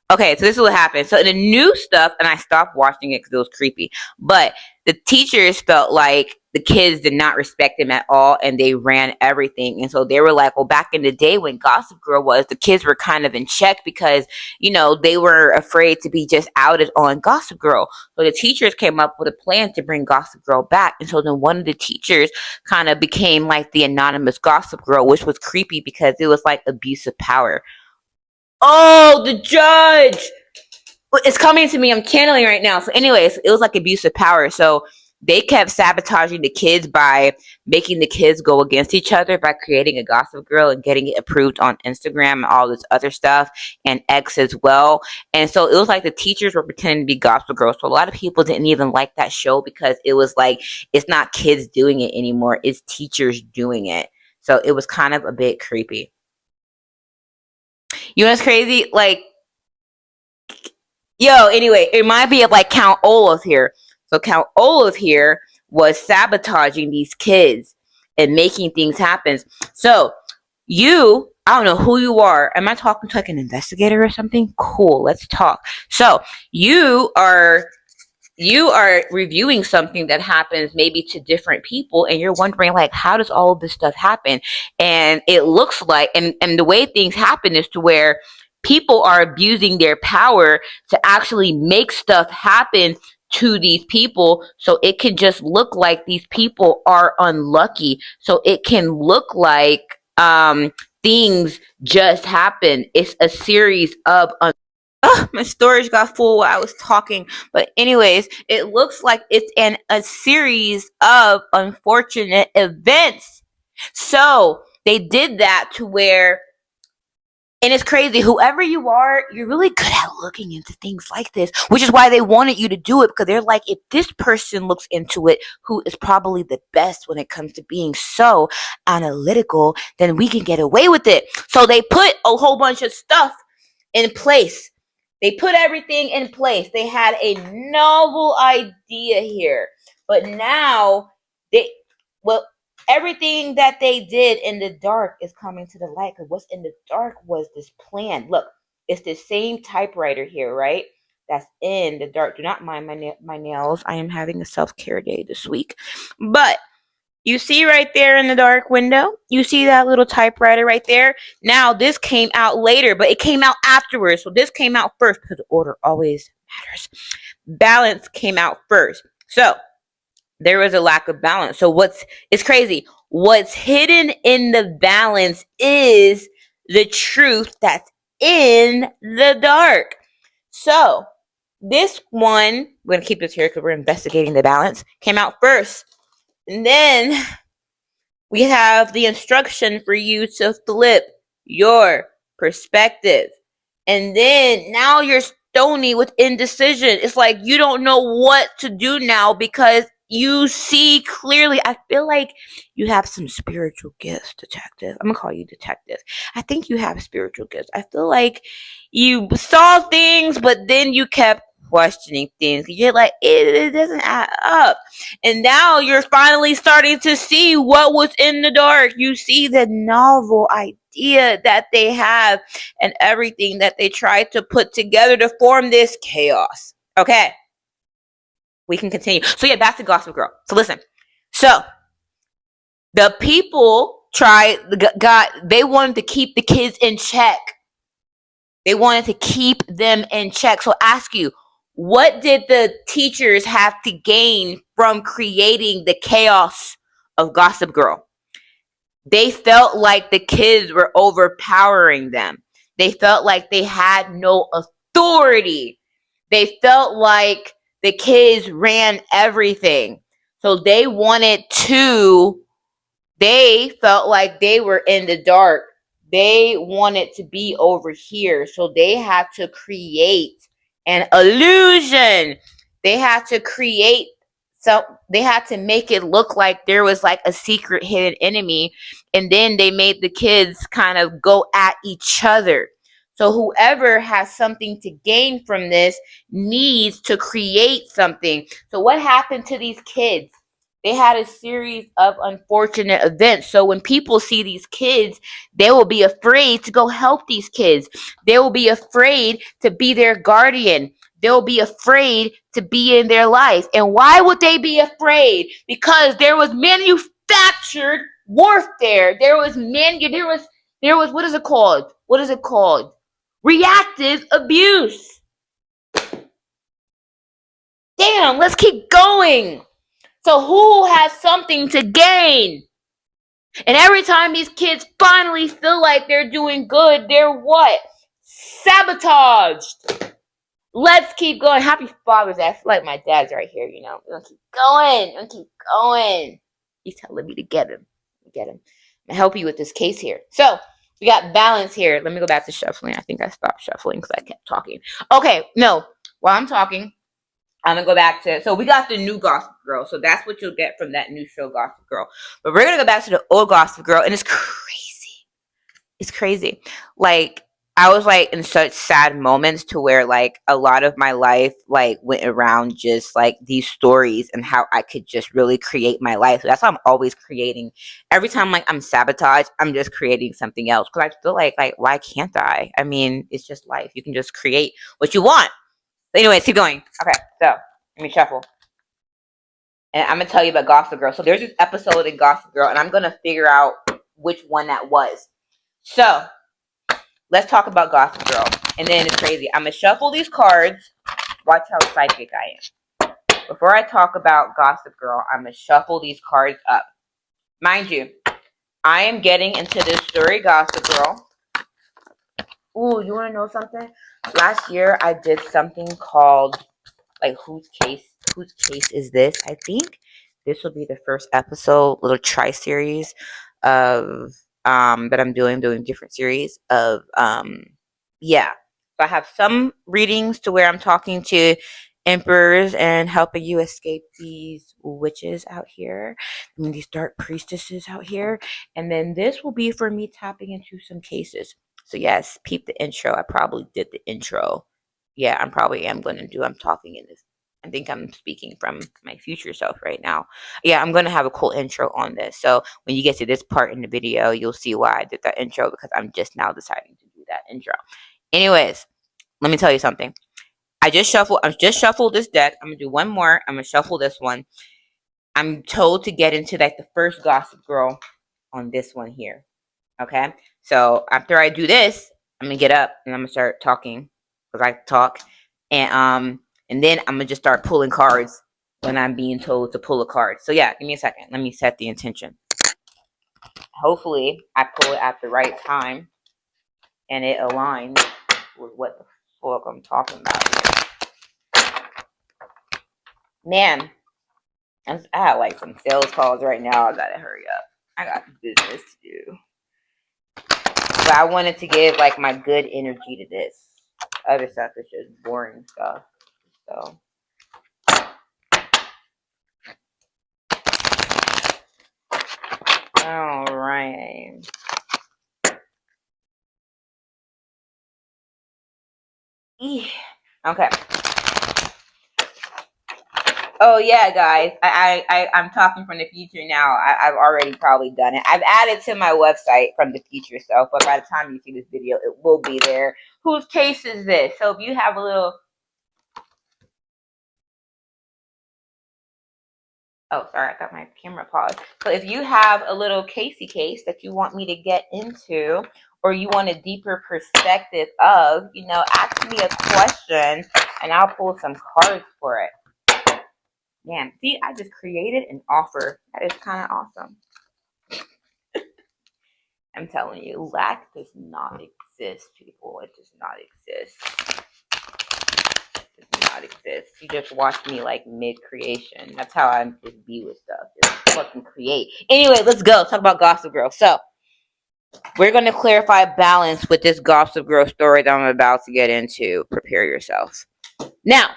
Okay, so this is what happened. So in the new stuff, and I stopped watching it because it was creepy, but the teachers felt like the kids did not respect them at all, and they ran everything. And so they were like, well, back in the day when Gossip Girl was, the kids were kind of in check because, you know, they were afraid to be just outed on Gossip Girl. So the teachers came up with a plan to bring Gossip Girl back. And so then one of the teachers kind of became like the anonymous Gossip Girl, which was creepy because it was like abuse of power. Oh, the judge! It's coming to me. I'm channeling right now. So anyways, it was like abuse of power. So they kept sabotaging the kids by making the kids go against each other by creating a Gossip Girl and getting it approved on Instagram and all this other stuff, and X as well. And so it was like the teachers were pretending to be Gossip Girls. So a lot of people didn't even like that show because it was like, it's not kids doing it anymore. It's teachers doing it. So it was kind of a bit creepy. You know what's crazy? Like, yo, anyway, it reminds me of like Count Olaf here. So Count Olaf here was sabotaging these kids and making things happen. So I don't know who you are. Am I talking to like an investigator or something? Cool, let's talk. So you are reviewing something that happens maybe to different people, and you're wondering like, how does all of this stuff happen? And it looks like, and the way things happen is to where people are abusing their power to actually make stuff happen to these people, so it can just look like these people are unlucky, so it can look like things just happen. It's a series of my storage got full while I was talking. But anyways, it looks like it's a series of unfortunate events. So they did that to where, and it's crazy, whoever you are, you're really good at looking into things like this, which is why they wanted you to do it, because they're like, if this person looks into it, who is probably the best when it comes to being so analytical, then we can get away with it. So they put a whole bunch of stuff in place. They put everything in place. They had a novel idea here. But now, everything that they did in the dark is coming to the light. Because what's in the dark was this plan. Look, it's the same typewriter here, right? That's in the dark. Do not mind my nails. I am having a self-care day this week. But you see right there in the dark window? You see that little typewriter right there? Now, this came out later, but it came out afterwards. So this came out first because the order always matters. Balance came out first. So there was a lack of balance. So it's crazy. What's hidden in the balance is the truth that's in the dark. So this one, we're going to keep this here because we're investigating the balance, came out first. And then we have the instruction for you to flip your perspective. And then now you're stony with indecision. It's like you don't know what to do now because you see clearly. I feel like you have some spiritual gifts, detective. I'm going to call you detective. I think you have spiritual gifts. I feel like you saw things, but then you kept questioning things. You're like, it doesn't add up. And now you're finally starting to see what was in the dark. You see the novel idea that they have and everything that they tried to put together to form this chaos. Okay. We can continue. So yeah, back to Gossip Girl. So listen. So the people they wanted to keep the kids in check. They wanted to keep them in check. So ask you, what did the teachers have to gain from creating the chaos of Gossip Girl? They felt like the kids were overpowering them. They felt like they had no authority. They felt like the kids ran everything. So they felt like they were in the dark. They wanted to be over here. So they had to create an illusion. They had to create they had to make it look like there was like a secret hidden enemy. And then they made the kids kind of go at each other. So whoever has something to gain from this needs to create something. So what happened to these kids? They had a series of unfortunate events. So when people see these kids, they will be afraid to go help these kids. They will be afraid to be their guardian. They'll be afraid to be in their life. And why would they be afraid? Because there was manufactured warfare. There was what is it called? What is it called? Reactive abuse. Damn, let's keep going. So who has something to gain? And every time these kids finally feel like they're doing good, they're what? Sabotaged. Let's keep going. Happy Father's Day. I feel like my dad's right here, you know. We're gonna keep going. We're gonna keep going. He's telling me to get him. Get him. I'm gonna help you with this case here. So we got balance here. Let me go back to shuffling. I think I stopped shuffling because I kept talking. Okay, no. While I'm talking, I'm gonna go back to, so we got the new Gossip Girl. So that's what you'll get from that new show, Gossip Girl. But we're gonna go back to the old Gossip Girl, and it's crazy. It's crazy. Like, I was like in such sad moments to where like a lot of my life like went around just like these stories and how I could just really create my life. So that's why I'm always creating. Every time like I'm sabotaged, I'm just creating something else because I feel like why can't I? I mean, it's just life. You can just create what you want. But anyways, keep going. Okay, so let me shuffle. And I'm gonna tell you about Gossip Girl. So there's this episode in Gossip Girl, and I'm gonna figure out which one that was. So let's talk about Gossip Girl. And then it's crazy. I'm going to shuffle these cards. Watch how psychic I am. Before I talk about Gossip Girl, I'm going to shuffle these cards up. Mind you, I am getting into this story, Gossip Girl. Ooh, you want to know something? Last year, I did something called, like, whose case is this? I think this will be the first episode, little tri-series of that I'm doing different series of yeah. So I have some readings to where I'm talking to emperors and helping you escape these witches out here. I mean, these dark priestesses out here. And then this will be for me tapping into some cases. So yes, peep the intro. I probably did the intro. Yeah, I'm talking in this. I think I'm speaking from my future self right now. Yeah, I'm going to have a cool intro on this. So when you get to this part in the video, you'll see why I did that intro because I'm just now deciding to do that intro. Anyways, let me tell you something. I just shuffled this deck. I'm going to do one more. I'm going to shuffle this one. I'm told to get into like the first Gossip Girl on this one here. Okay? So after I do this, I'm going to get up and I'm going to start talking because I talk. And then I'm going to just start pulling cards when I'm being told to pull a card. So yeah, give me a second. Let me set the intention. Hopefully, I pull it at the right time and it aligns with what the fuck I'm talking about. Man, I have like some sales calls right now. I gotta hurry up. I got business to do. But I wanted to give like my good energy to this. Other stuff is just boring stuff. So all right. Okay. Oh yeah, guys. I'm talking from the future now. I've already probably done it. I've added to my website from the future self, but by the time you see this video, it will be there. Whose case is this? So if you have a little, oh sorry, I got my camera paused. So if you have a little Casey case that you want me to get into, or you want a deeper perspective of, ask me a question, and I'll pull some cards for it. Man, see, I just created an offer. That is kind of awesome. I'm telling you, lack does not exist, people. It does not exist. does not exist. You just watch me like mid-creation. That's how I just be with stuff. Just fucking create. Anyway, let's go. Talk about Gossip Girl. So, we're going to clarify balance with this Gossip Girl story that I'm about to get into. Prepare yourself. Now,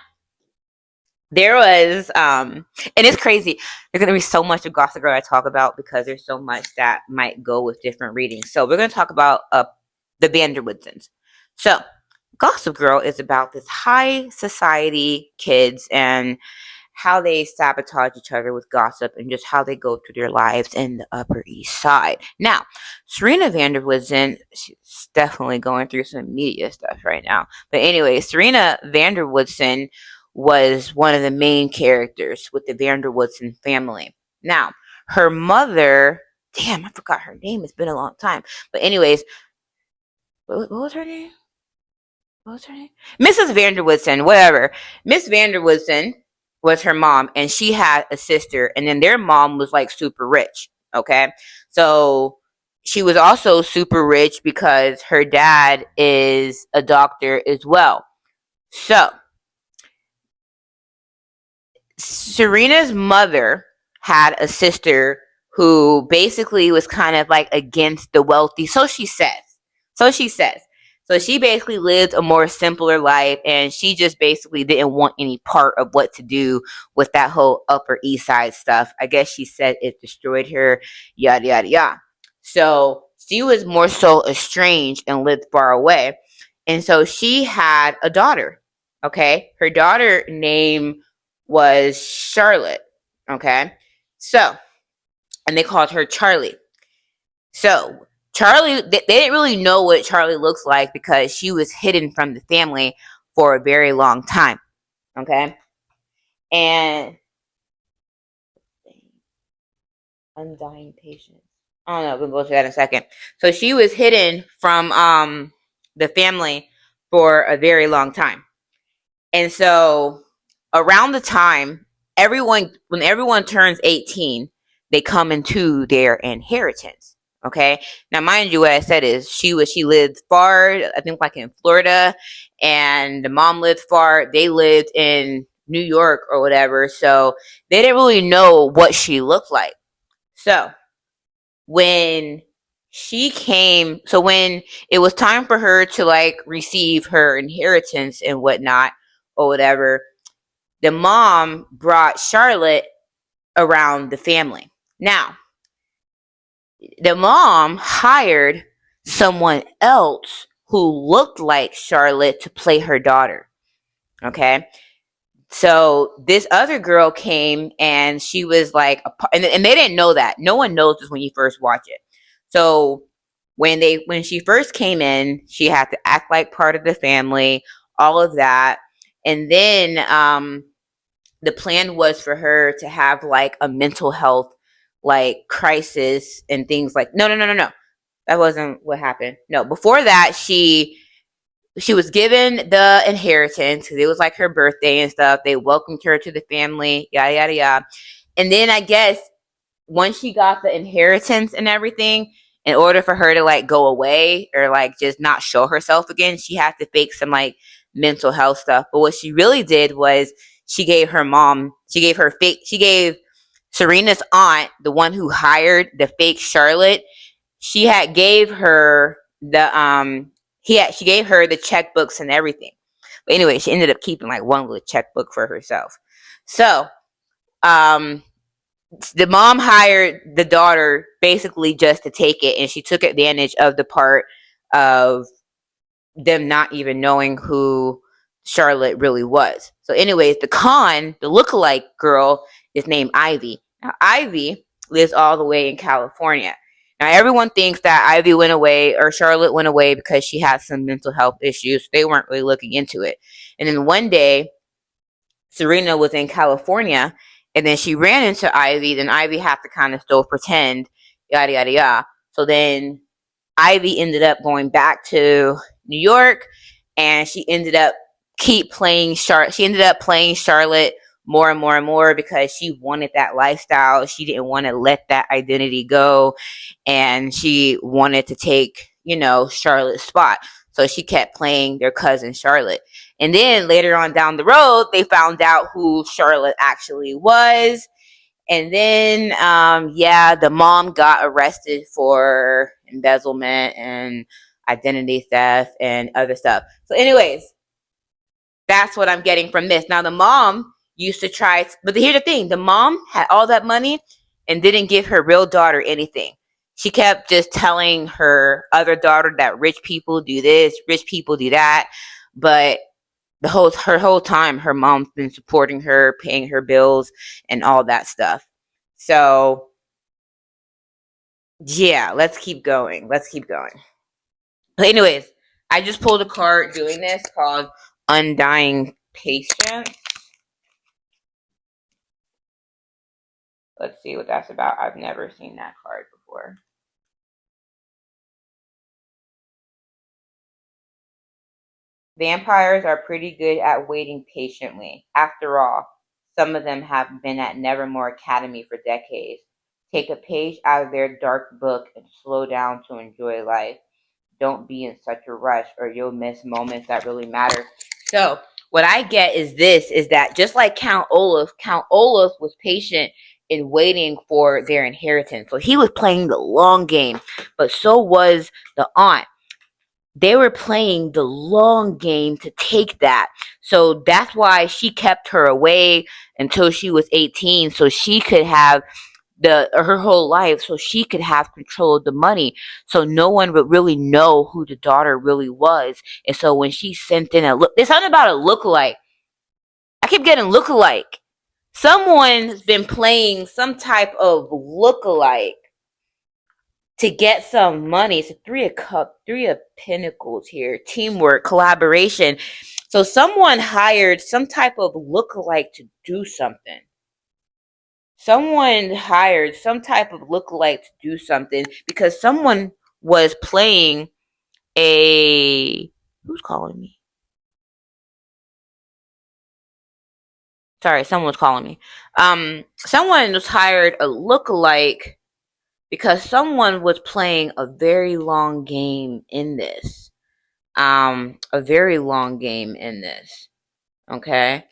there was, and it's crazy. There's going to be so much of Gossip Girl I talk about because there's so much that might go with different readings. So, we're going to talk about the Vanderwoodsons. So, Gossip Girl is about this high society kids and how they sabotage each other with gossip and just how they go through their lives in the Upper East Side. Now, Serena Vanderwoodson, she's definitely going through some media stuff right now. But anyway, Serena Vanderwoodson was one of the main characters with the Vanderwoodson family. Now, her mother, damn, I forgot her name. It's been a long time. But anyways, what was her name? What was her name? Mrs. Vanderwoodson, whatever. Miss Vanderwoodson was her mom, and she had a sister, and then their mom was like super rich. Okay, so she was also super rich because her dad is a doctor as well. So Serena's mother had a sister who basically was kind of like against the wealthy. So she says. So she basically lived a more simpler life, and she just basically didn't want any part of what to do with that whole Upper East Side stuff. I guess she said it destroyed her, yada, yada, yada. So she was more so estranged and lived far away. And so she had a daughter, okay? Her daughter name was Charlotte, okay? So, and they called her Charlie. So, Charlie, they didn't really know what Charlie looks like because she was hidden from the family for a very long time. Okay? And undying patience. I don't know, we'll go to that in a second. So she was hidden from the family for a very long time. And so around the time when everyone turns 18, they come into their inheritance. Okay. Now, mind you, what I said is she lived far, I think like in Florida, and the mom lived far. They lived in New York or whatever. So they didn't really know what she looked like. So when when it was time for her to like receive her inheritance and whatnot or whatever, the mom brought Charlotte around the family. Now, the mom hired someone else who looked like Charlotte to play her daughter. Okay. So this other girl came and she was like, and they didn't know that. No one knows this when you first watch it. So when she first came in, she had to act like part of the family, all of that. And then, the plan was for her to have like a mental health like crisis and things like no. That wasn't what happened. No, before that she was given the inheritance because it was like her birthday and stuff. They welcomed her to the family, yada yada yada. And then I guess once she got the inheritance and everything, in order for her to like go away or like just not show herself again, she had to fake some like mental health stuff. But what she really did was she gave Serena's aunt, the one who hired the fake Charlotte, she gave her the checkbooks and everything. But anyway, she ended up keeping like one little checkbook for herself. So, the mom hired the daughter basically just to take it, and she took advantage of the part of them not even knowing who Charlotte really was. So anyways, the lookalike girl is named Ivy. Now, Ivy lives all the way in California. Now, everyone thinks that Ivy went away or Charlotte went away because she had some mental health issues. They weren't really looking into it. And then one day, Serena was in California, and then she ran into Ivy. Then Ivy had to kind of still pretend, yada, yada, yada. So then Ivy ended up going back to New York, and she ended up playing Charlotte more and more and more because she wanted that lifestyle. She didn't want to let that identity go, and she wanted to take, Charlotte's spot. So she kept playing their cousin Charlotte. And then later on down the road, they found out who Charlotte actually was. And then, the mom got arrested for embezzlement and identity theft and other stuff. So anyways, that's what I'm getting from this. Now, the mom used to try, but here's the thing. The mom had all that money and didn't give her real daughter anything. She kept just telling her other daughter that rich people do this, rich people do that. But her whole time, her mom's been supporting her, paying her bills and all that stuff. So yeah, let's keep going. But anyways, I just pulled a card doing this called Undying Patience. Let's see what that's about. I've never seen that card before. Vampires are pretty good at waiting patiently. After all, some of them have been at Nevermore Academy for decades. Take a page out of their dark book and slow down to enjoy life. Don't be in such a rush or you'll miss moments that really matter. So what I get is that just like Count Olaf was patient in waiting for their inheritance. So he was playing the long game, but so was the aunt. They were playing the long game to take that. So that's why she kept her away until she was 18, so she could have her whole life, so she could have control of the money, so no one would really know who the daughter really was. And so when she sent in there's something about a lookalike. I keep getting lookalike. Someone's been playing some type of lookalike to get some money. It's a three of pentacles here. Teamwork, collaboration. So someone hired some type of lookalike to do something. Someone hired some type of lookalike to do something because someone was playing a. Who's calling me? Sorry, someone's calling me. Someone was hired a lookalike because someone was playing a very long game in this. A very long game in this. Okay.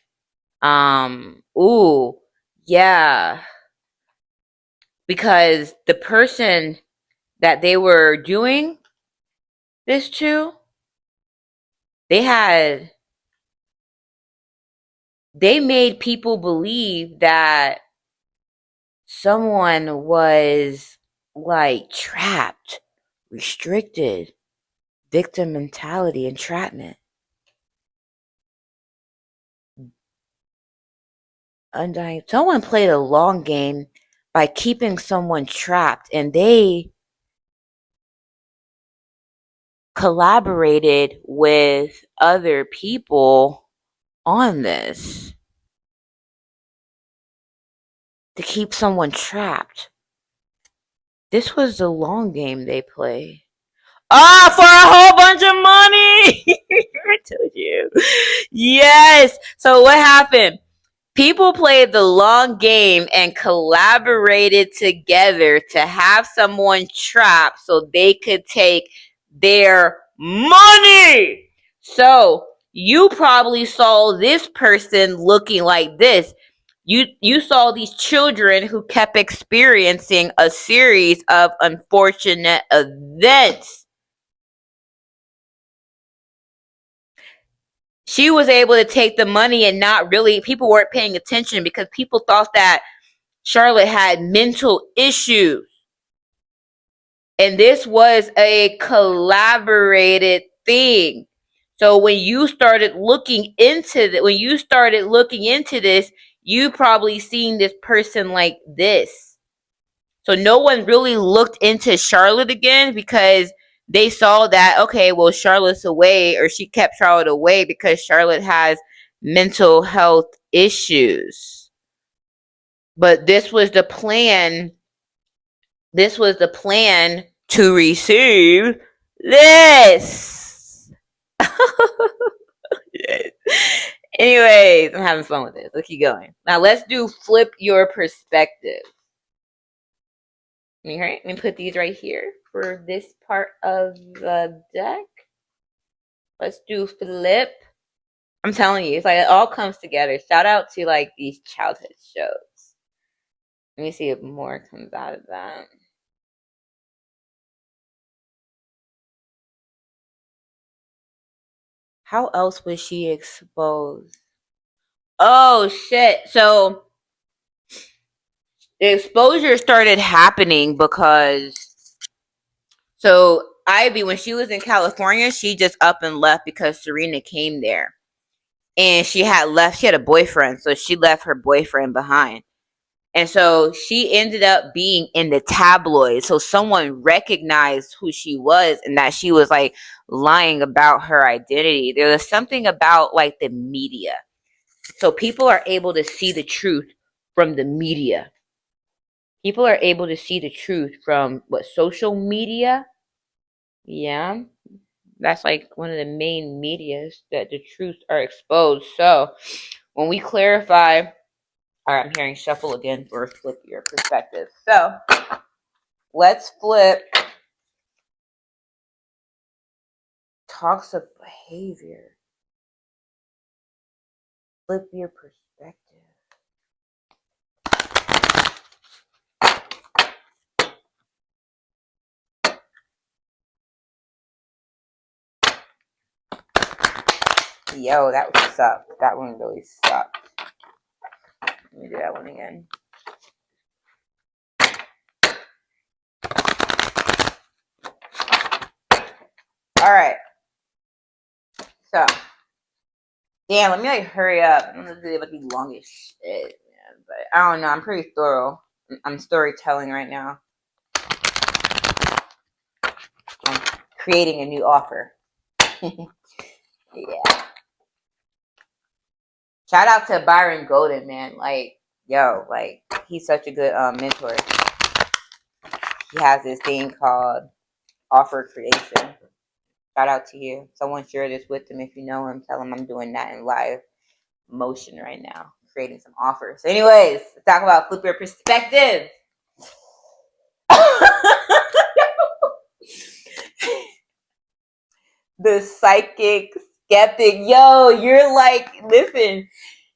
Ooh, yeah. Because the person that they were doing this to, they made people believe that someone was like trapped, restricted, victim mentality, entrapment, undying. Someone played a long game by keeping someone trapped, and they collaborated with other people on this to keep someone trapped. This was the long game they played. Ah, for a whole bunch of money! I told you. Yes. So what happened? People played the long game and collaborated together to have someone trapped so they could take their money. So you probably saw this person looking like this. You saw these children who kept experiencing a series of unfortunate events. She was able to take the money and not really, people weren't paying attention because people thought that Charlotte had mental issues. And this was a collaborated thing. So when you started looking into this, you probably seen this person like this. So no one really looked into Charlotte again because they saw that, okay, well, Charlotte's away, or she kept Charlotte away because Charlotte has mental health issues. But this was the plan. This was the plan to receive this. Anyways, I'm having fun with this. Let's keep going. Now let's do flip your perspective. Let me put these right here for this part of the deck. Let's do flip. I'm telling you, it's like it all comes together. Shout out to like these childhood shows. Let me see if more comes out of that. How else was she exposed? Oh shit. So the exposure started happening because Ivy, when she was in California, she just up and left because Serena came there. And she had a boyfriend, so she left her boyfriend behind. And so she ended up being in the tabloids. So someone recognized who she was and that she was like lying about her identity. There was something about like the media. So people are able to see the truth from the media. People are able to see the truth from what, social media? Yeah. That's like one of the main medias that the truths are exposed. So when we clarify, all right, I'm hearing shuffle again for flip your perspective. So let's flip toxic behavior. Flip your perspective. Yo, that was sucked. That one really sucked. Let me do that one again. All right. So, damn, let me like hurry up. I'm gonna do about the longest shit, man. But I don't know. I'm pretty thorough. I'm storytelling right now. I'm creating a new offer. Yeah. Shout out to Byron Golden, man. Like, yo, like he's such a good mentor. He has this thing called offer creation. Shout out to you. Someone share this with him if you know him. Tell him I'm doing that in live motion right now, creating some offers. Anyways, let's talk about flip your perspective. The psychic skeptic. Yo, you're like, listen,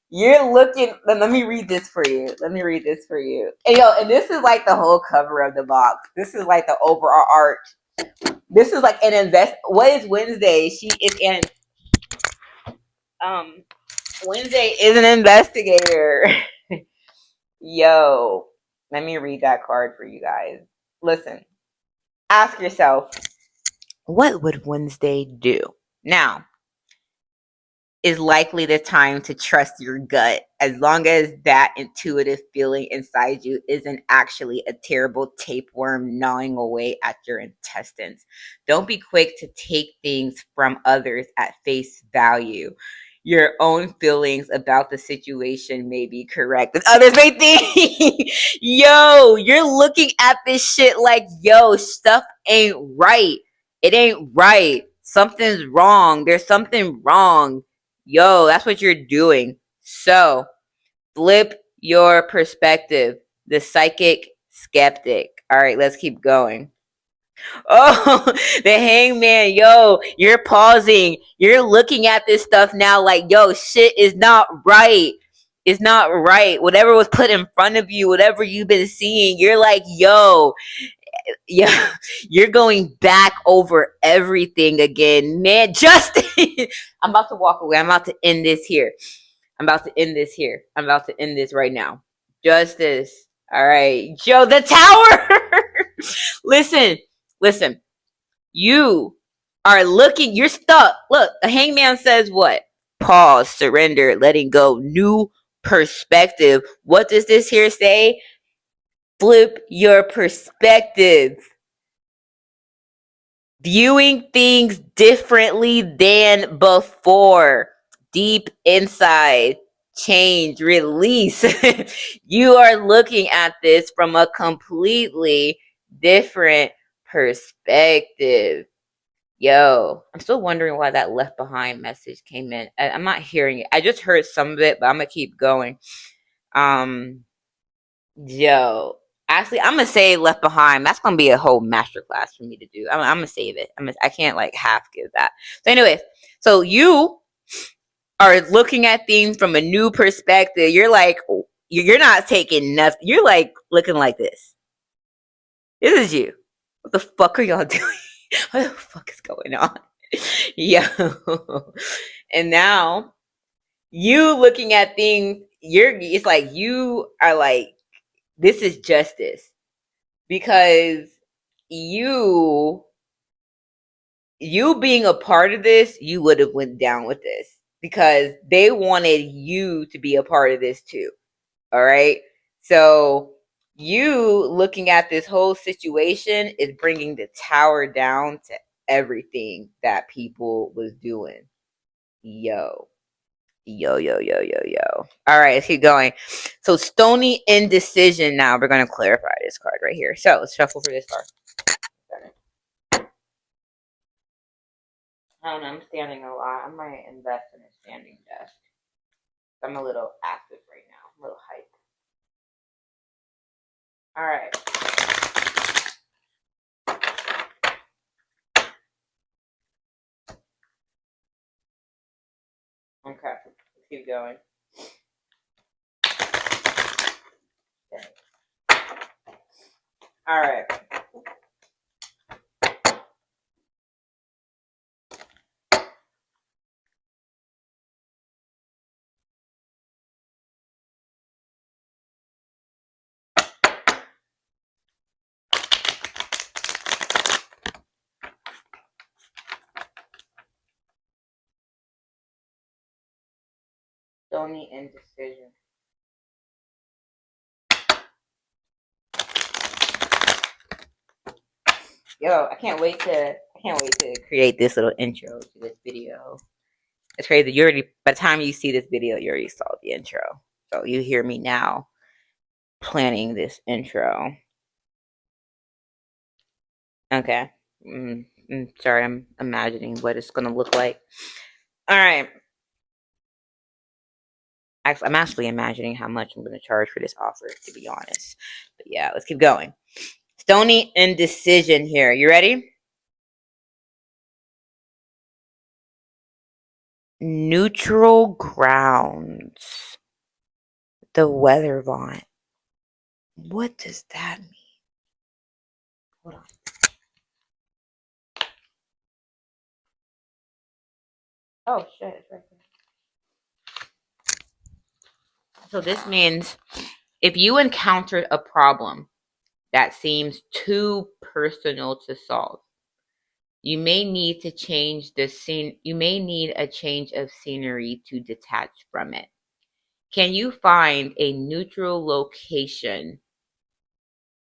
you're looking. Let me read this for you. Let me read this for you. And yo, and this is like the whole cover of the box. This is like the overall art. This is like an what is Wednesday? She is an Wednesday is an investigator. Yo, let me read that card for you guys. Listen, ask yourself, what would Wednesday do? Now, is likely the time to trust your gut, as long as that intuitive feeling inside you isn't actually a terrible tapeworm gnawing away at your intestines. Don't be quick to take things from others at face value. Your own feelings about the situation may be correct, and others may think, yo, you're looking at this shit like, yo, stuff ain't right. It ain't right. Something's wrong. There's something wrong. Yo, that's what you're doing. So, flip your perspective. The psychic skeptic. All right, let's keep going. Oh, the hangman. Yo, you're pausing. You're looking at this stuff now like, yo, shit is not right. It's not right. Whatever was put in front of you, whatever you've been seeing, you're like, yo, yeah, you're going back over everything again, man. Justin, I'm about to walk away. I'm about to end this here. I'm about to end this here. I'm about to end this right now. Justice. All right, Joe, the tower. Listen, listen. You are looking. You're stuck. Look, the hangman says what? Pause, surrender, letting go, new perspective. What does this here say? Flip your perspective. Viewing things differently than before. Deep inside. Change, release. You are looking at this from a completely different perspective. Yo, I'm still wondering why that left behind message came in. I'm not hearing it. I just heard some of it, but I'm gonna keep going. Yo, actually, I'm gonna say Left Behind. That's gonna be a whole masterclass for me to do. I'm gonna save it. I can't like half give that. So, anyways, so you are looking at things from a new perspective, you're like, you're not taking nothing. You're like looking like this. This is you. What the fuck are y'all doing? What the fuck is going on? Yo. And now you looking at things, it's like you are like, this is justice. Because you being a part of this, you would have went down with this. Because they wanted you to be a part of this too. All right. So you looking at this whole situation is bringing the tower down to everything that people was doing. Yo. Yo, yo, yo, yo, yo. All right, let's keep going. So stony indecision. Now we're going to clarify this card right here. So let's shuffle for this card. I don't know. I'm standing a lot. I might invest in a standing desk. I'm a little active right now. I'm a little hype. All right. Okay. Let's keep going. Okay. All right. Stony indecision. Yo, I can't wait to create this little intro to this video. It's crazy. You already, by the time you see this video, you already saw the intro. So you hear me now planning this intro. Okay. Sorry, I'm imagining what it's gonna look like. All right. Actually, I'm actually imagining how much I'm gonna charge for this offer, to be honest. But yeah, let's keep going. Stony indecision here. You ready? Neutral grounds. The weather vaunt. What does that mean? Hold on. Oh shit, it's right there. So this means if you encounter a problem that seems too personal to solve, you may need to change the scene. You may need a change of scenery to detach from it. Can you find a neutral location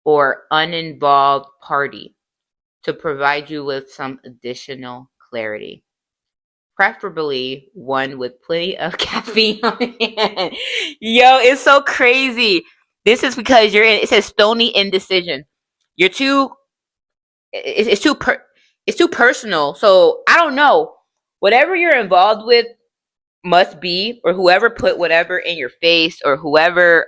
or uninvolved party to provide you with some additional clarity? Preferably one with plenty of caffeine on hand. Yo, it's so crazy. This is because it says stony indecision. You're too, it's too personal. So I don't know. Whatever you're involved with must be, or whoever put whatever in your face, or whoever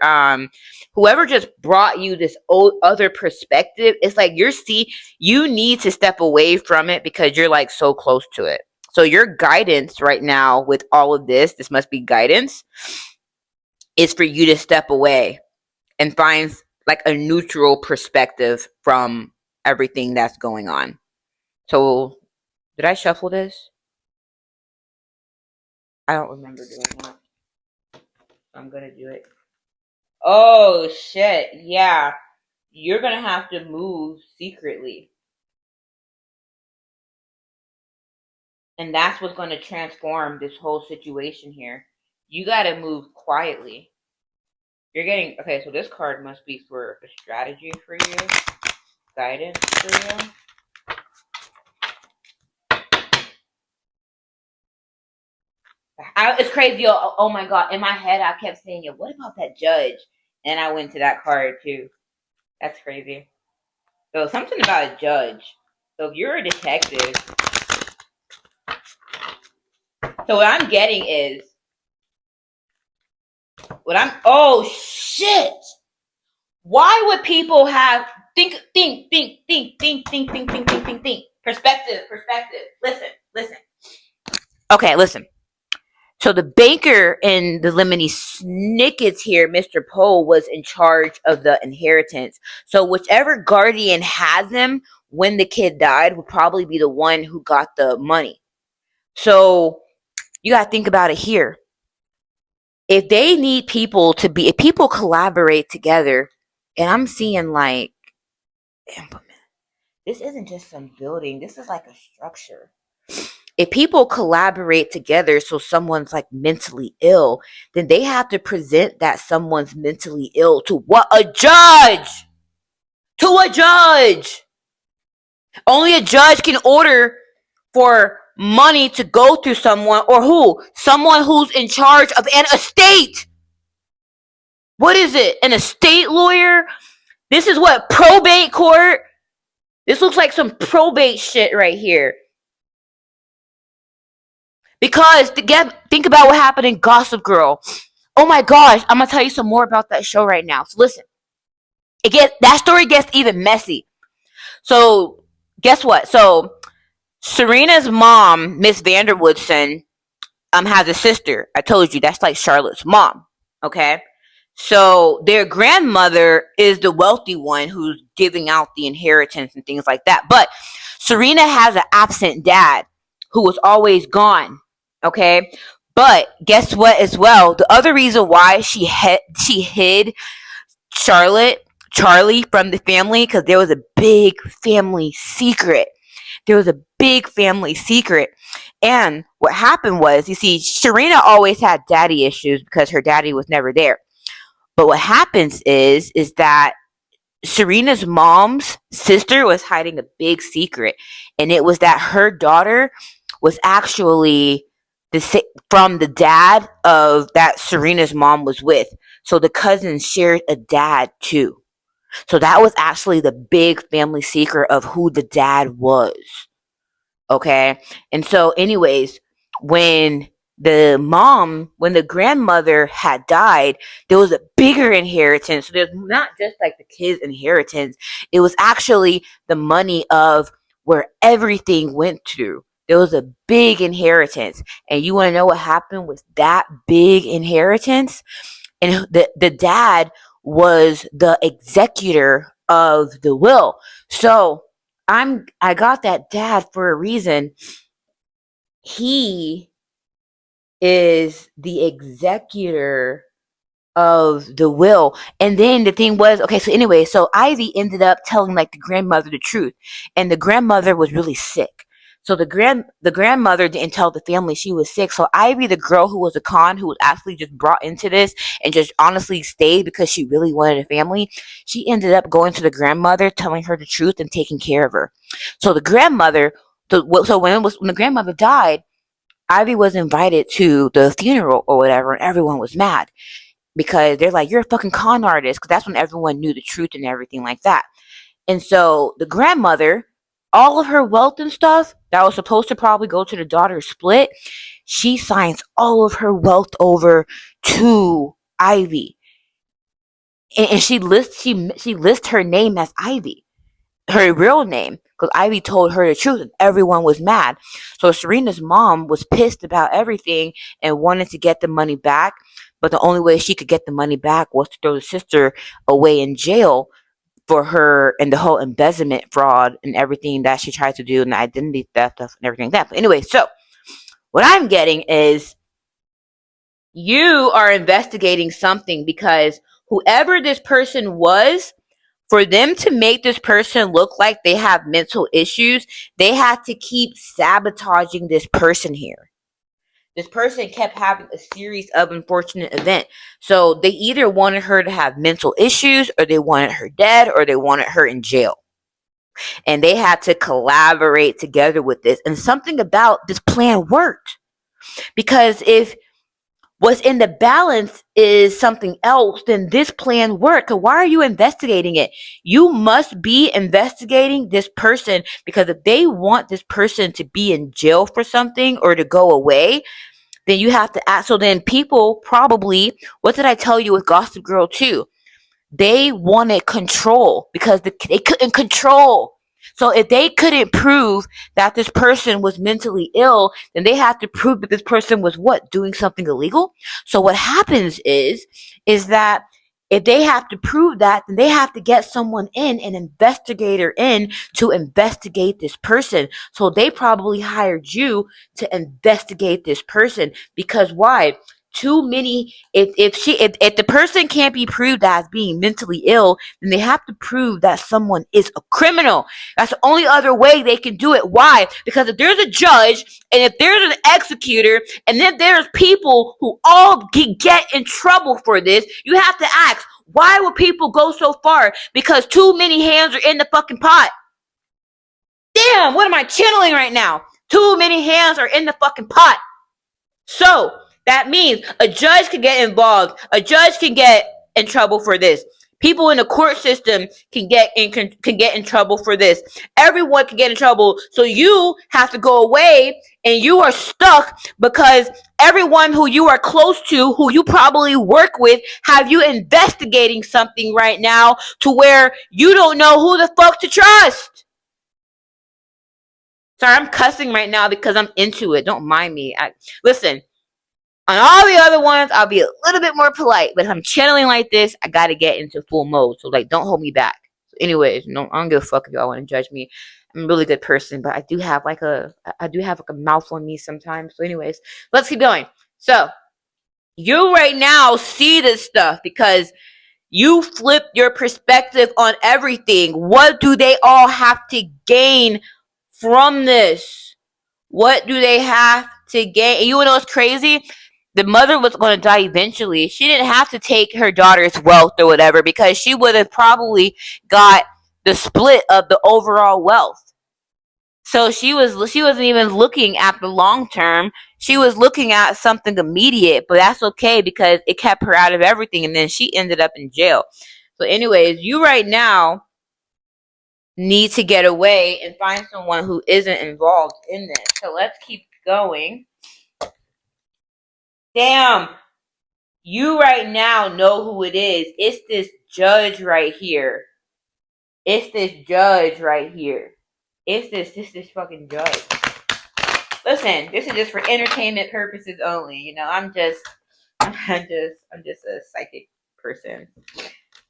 just brought you this other perspective. It's like you need to step away from it because you're like so close to it. So your guidance right now with all of this must be guidance, is for you to step away and find like a neutral perspective from everything that's going on. So did I shuffle this? I don't remember doing that. I'm gonna do it. Oh shit, yeah. You're gonna have to move secretly. And that's what's gonna transform this whole situation here. You gotta move quietly. You're getting okay, so this card must be for a strategy for you, guidance for you. It's crazy. Oh my god. In my head I kept saying, yo, what about that judge? And I went to that card too. That's crazy. So something about a judge. So if you're a detective, so what I'm getting is oh shit. Why would people have think. Perspective. Listen. Okay, listen. So the banker in the Lemony Snickets here, Mr. Poe, was in charge of the inheritance. So whichever guardian had them when the kid died would probably be the one who got the money. So you got to think about it here. If they need people to be, if people collaborate together, and I'm seeing like, this isn't just some building, this is like a structure. If people collaborate together so someone's like mentally ill, then they have to present that someone's mentally ill to what? A judge! To a judge! Only a judge can order for money to go to someone, or who? Someone who's in charge of an estate. What is it? An estate lawyer? This is what? Probate court? This looks like some probate shit right here. Because think about what happened in Gossip Girl. Oh my gosh, I'm gonna tell you some more about that show right now. So listen, that story gets even messy. So guess what? So Serena's mom, Miss Vanderwoodson, has a sister. I told you that's like Charlotte's mom. Okay. So their grandmother is the wealthy one who's giving out the inheritance and things like that. But Serena has an absent dad who was always gone. Okay. But guess what as well? The other reason why she hid Charlie from the family, because there was a big family secret. And what happened was, you see, Serena always had daddy issues because her daddy was never there. But what happens is that Serena's mom's sister was hiding a big secret. And it was that her daughter was actually from the dad of that Serena's mom was with. So the cousins shared a dad too. So that was actually the big family secret of who the dad was. Okay. And so anyways, when the grandmother had died, there was a bigger inheritance. So there's not just like the kids' inheritance. It was actually the money of where everything went to. There was a big inheritance. And you want to know what happened with that big inheritance? And the dad was the executor of the will. So I got that dad for a reason. He is the executor of the will. And then the thing was, okay, so anyway, so Ivy ended up telling like the grandmother the truth. And the grandmother was really sick. So the grandmother didn't tell the family she was sick. So Ivy, the girl who was a con, who was actually just brought into this and just honestly stayed because she really wanted a family, she ended up going to the grandmother, telling her the truth and taking care of her. So the grandmother, when the grandmother died, Ivy was invited to the funeral or whatever, and everyone was mad because they're like, "You're a fucking con artist," because that's when everyone knew the truth and everything like that. And so the grandmother, all of her wealth and stuff that was supposed to probably go to the daughter split, she signs all of her wealth over to Ivy, and she lists her name as Ivy, her real name, because Ivy told her the truth and everyone was mad. So Serena's mom was pissed about everything and wanted to get the money back, but the only way she could get the money back was to throw the sister away in jail for her and the whole embezzlement fraud and everything that she tried to do, and the identity theft stuff and everything like that. But anyway, so what I'm getting is you are investigating something because whoever this person was, for them to make this person look like they have mental issues, they had to keep sabotaging this person here. This person kept having a series of unfortunate events. So they either wanted her to have mental issues, or they wanted her dead, or they wanted her in jail. And they had to collaborate together with this. And something about this plan worked. Because if what's in the balance is something else, then this plan worked. So why are you investigating it? You must be investigating this person, because if they want this person to be in jail for something or to go away, then you have to ask. So then people probably, what did I tell you with Gossip Girl 2? They wanted control because they couldn't control So if they couldn't prove that this person was mentally ill, then they have to prove that this person was what? Doing something illegal? So what happens is that if they have to prove that, then they have to get someone in, an investigator in, to investigate this person. So they probably hired you to investigate this person. Because why? Too many, if the person can't be proved as being mentally ill, then they have to prove that someone is a criminal. That's the only other way they can do it. Why? Because if there's a judge and if there's an executor and then there's people who all get in trouble for this, you have to ask, why would people go so far? Because too many hands are in the fucking pot. Damn, what am I channeling right now? Too many hands are in the fucking pot. So that means a judge can get involved. A judge can get in trouble for this. People in the court system can get in trouble for this. Everyone can get in trouble. So you have to go away and you are stuck because everyone who you are close to, who you probably work with, have you investigating something right now to where you don't know who the fuck to trust. Sorry, I'm cussing right now because I'm into it. Don't mind me. Listen. On all the other ones, I'll be a little bit more polite, but if I'm channeling like this, I gotta get into full mode. So like, don't hold me back. So anyways, no, I don't give a fuck if y'all want to judge me. I'm a really good person, but I do have like a mouth on me sometimes. So anyways, let's keep going. So you right now see this stuff because you flip your perspective on everything. What do they all have to gain from this? What do they have to gain? And you know what's crazy? The mother was going to die eventually. She didn't have to take her daughter's wealth or whatever because she would have probably got the split of the overall wealth. So she wasn't even looking at the long term. She was looking at something immediate, but that's okay because it kept her out of everything, and then she ended up in jail. So anyways, you right now need to get away and find someone who isn't involved in this. So let's keep going. Damn. You right now know who it is. It's this judge right here. It's this judge right here. It's this fucking judge. Listen, this is just for entertainment purposes only. You know, I'm just a psychic person.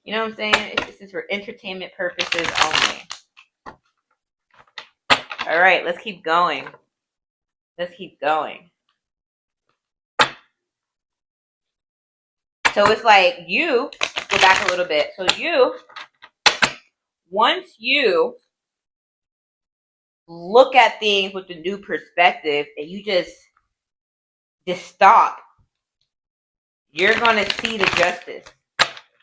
You know what I'm saying? This is for entertainment purposes only. All right, let's keep going. Let's keep going. So it's like you go back a little bit. So once you look at things with a new perspective and you just stop, you're going to see the justice.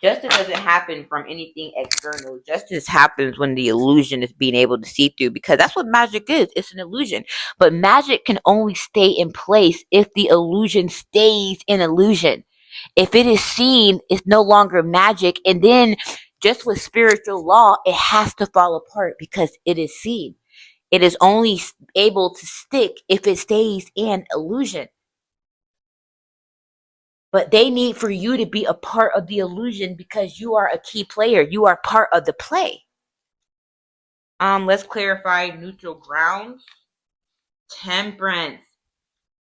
Justice doesn't happen from anything external. Justice happens when the illusion is being able to see through, because that's what magic is. It's an illusion. But magic can only stay in place if the illusion stays in illusion. If it is seen, it's no longer magic. And then just with spiritual law, it has to fall apart because it is seen. It is only able to stick if it stays in illusion. But they need for you to be a part of the illusion because you are a key player. You are part of the play. Let's clarify neutral grounds. Temperance.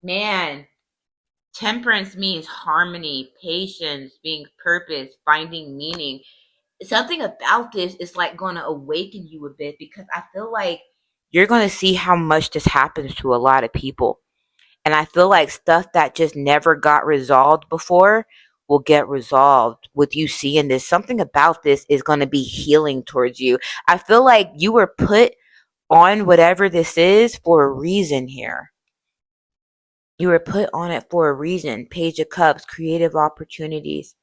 Man, temperance means harmony, patience, being purpose, finding meaning. Something about this is like going to awaken you a bit, because I feel like you're going to see how much this happens to a lot of people. And I feel like stuff that just never got resolved before will get resolved with you seeing this. Something about this is going to be healing towards you. I feel like you were put on whatever this is for a reason here. You were put on it for a reason. Page of Cups, creative opportunities,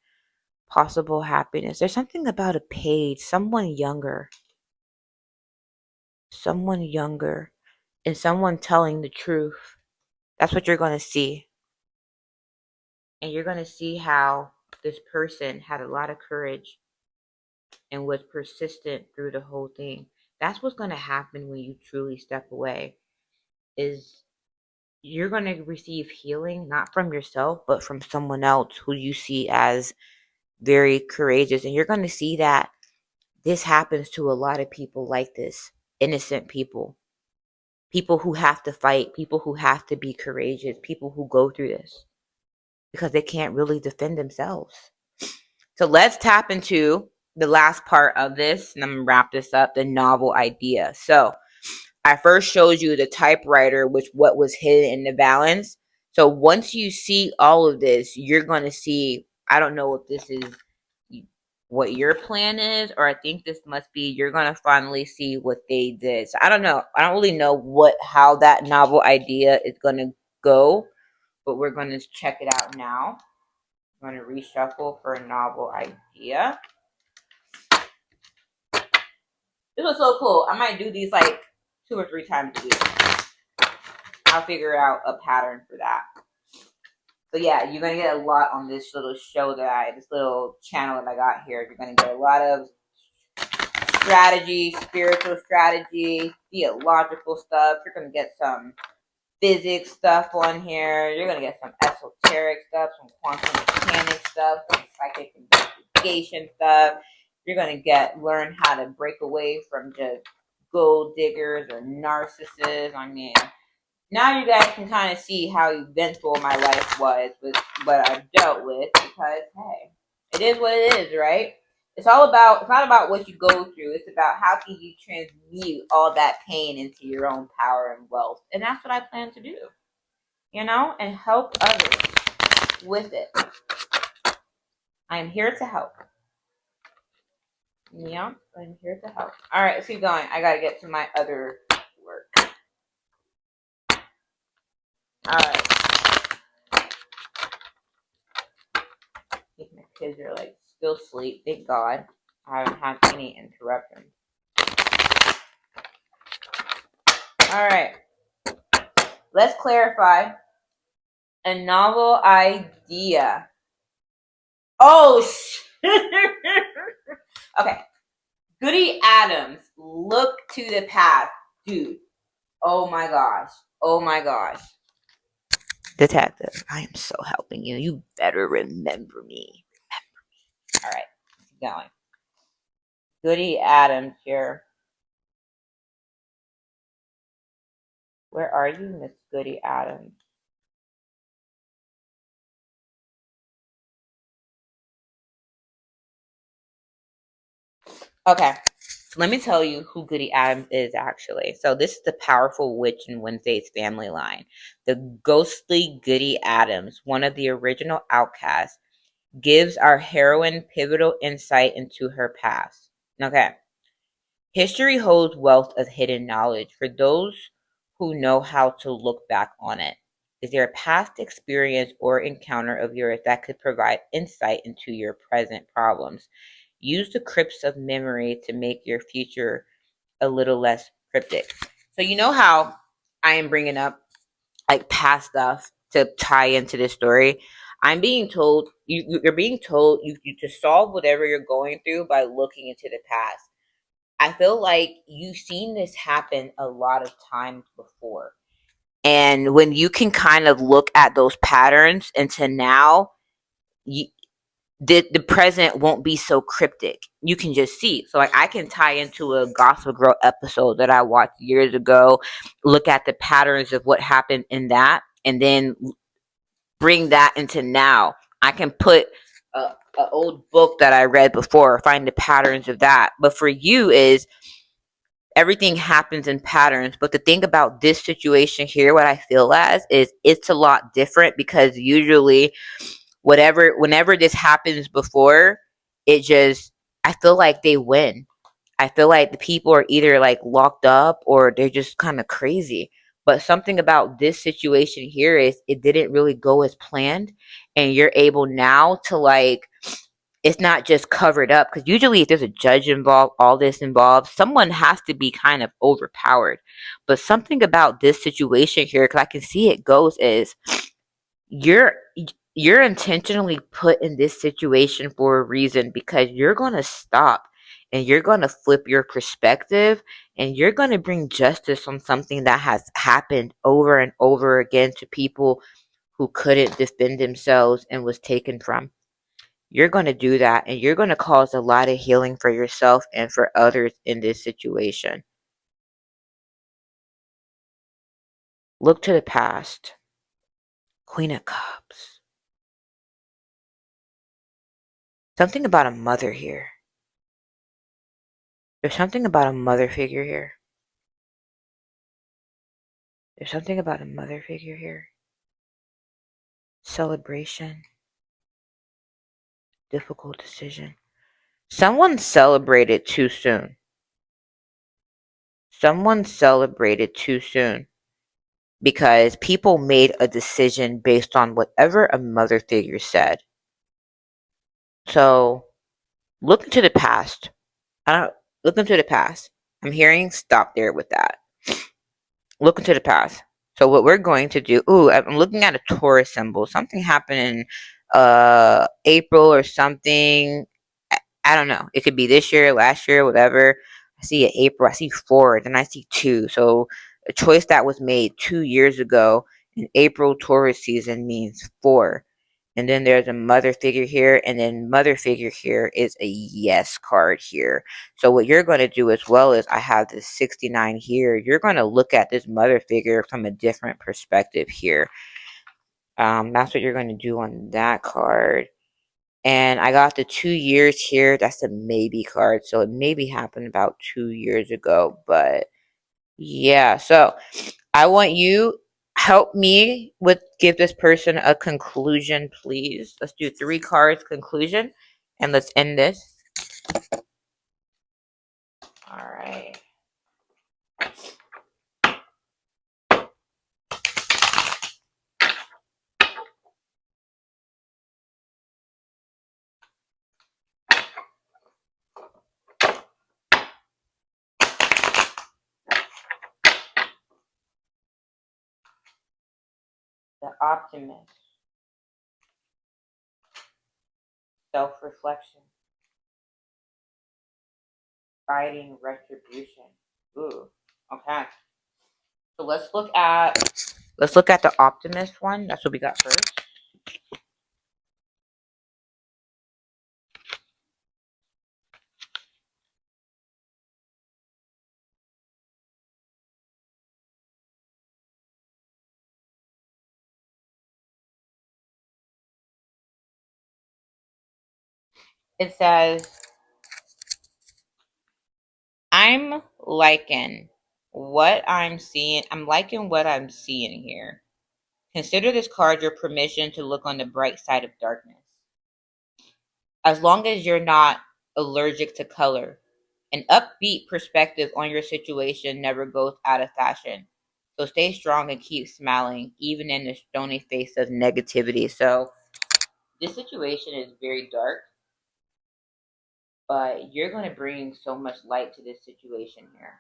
possible happiness. There's something about a page, someone younger, and someone telling the truth. That's what you're going to see. And you're going to see how this person had a lot of courage and was persistent through the whole thing. That's what's going to happen when you truly step away, is you're going to receive healing, not from yourself, but from someone else who you see as very courageous. And you're going to see that this happens to a lot of people like this. innocent people. People who have to fight, people who have to be courageous, people who go through this because they can't really defend themselves. So let's tap into the last part of this, and I'm going to wrap this up, the novel idea. So I first showed you the typewriter, which what was hidden in the balance. So once you see all of this, you're going to see, I don't know if this is what your plan is, or I think this must be, you're going to finally see what they did. So I don't know. I don't really know how that novel idea is going to go, but we're going to check it out now. I'm going to reshuffle for a novel idea. This was so cool. I might do these like 2 or 3 times a week. I'll figure out a pattern for that. But yeah, you're going to get a lot on this little show this little channel that I got here. You're going to get a lot of strategy, spiritual strategy, theological stuff. You're going to get some physics stuff on here. You're going to get some esoteric stuff, some quantum mechanics stuff, some psychic investigation stuff. You're going to learn how to break away from just gold diggers or narcissists. I mean, now you guys can kind of see how eventful my life was with what I've dealt with, because hey, it is what it is, right? It's not about what you go through. It's about how can you transmute all that pain into your own power and wealth. And that's what I plan to do, and help others with it. I am here to help. Yeah, I'm here to help. All right, let's keep going. I got to get to my other work. All right. My kids are like still asleep. Thank God. I haven't had any interruptions. All right. Let's clarify a novel idea. Oh, okay. Goody Adams, look to the past. Dude. Oh my gosh. Oh my gosh. Detective, I am so helping you. You better remember me. All right. Keep going. Goody Adams here. Where are you, Miss Goody Adams? Okay, so let me tell you who Goody Adams is actually. So this is the powerful witch in Wednesday's family line. The ghostly Goody Adams, one of the original outcasts, gives our heroine pivotal insight into her past. Okay. History holds wealth of hidden knowledge for those who know how to look back on it. Is there a past experience or encounter of yours that could provide insight into your present problems? Use the crypts of memory to make your future a little less cryptic. So you know how I am bringing up like past stuff to tie into this story. I'm being told you're being told you to solve whatever you're going through by looking into the past. I feel like you've seen this happen a lot of times before. And when you can kind of look at those patterns into now, you, the present won't be so cryptic. You can just see. So like I can tie into a Gospel Girl episode that I watched years ago, look at the patterns of what happened in that, and then bring that into now. I can put a old book that I read before, find the patterns of that. But for you is everything happens in patterns. But the thing about this situation here, what I feel as is it's a lot different because usually whenever this happens before, I feel like they win. I feel like the people are either like locked up or they're just kind of crazy. But something about this situation here is it didn't really go as planned, and you're able now to like, it's not just covered up, because usually if there's a judge involved, all this involved, someone has to be kind of overpowered. But something about this situation here, because I can see it goes, is you're you're intentionally put in this situation for a reason, because you're going to stop and you're going to flip your perspective, and you're going to bring justice on something that has happened over and over again to people who couldn't defend themselves and was taken from. You're going to do that, and you're going to cause a lot of healing for yourself and for others in this situation. Look to the past. Queen of Cups. Something about a mother here. There's something about a mother figure here. There's something about a mother figure here. Celebration. Difficult decision. Someone celebrated too soon. Someone celebrated too soon because people made a decision based on whatever a mother figure said. So look into the past. I don't look into the past. I'm hearing stop there with that. Look into the past. So what we're going to do, I'm looking at a Taurus symbol. Something happened in April or something. I don't know. It could be this year, last year, whatever. I see April, I see 4, then I see 2. So a choice that was made 2 years ago in April Taurus season means 4. And then there's a mother figure here, and then mother figure here is a yes card here. So what you're going to do as well is I have this 69 here. You're going to look at this mother figure from a different perspective here. That's what you're going to do on that card. And I got the 2 years here. That's a maybe card. So it maybe happened about 2 years ago. But yeah, so I want you help me with give this person a conclusion, please. Let's do 3 cards conclusion and let's end this. All right. The optimist. Self-reflection. Fighting retribution. Ooh. Okay. So let's look at the optimist one. That's what we got first. It says, I'm liking what I'm seeing. I'm liking what I'm seeing here. Consider this card your permission to look on the bright side of darkness. As long as you're not allergic to color, an upbeat perspective on your situation never goes out of fashion. So stay strong and keep smiling, even in the stony face of negativity. So this situation is very dark, but you're going to bring so much light to this situation here.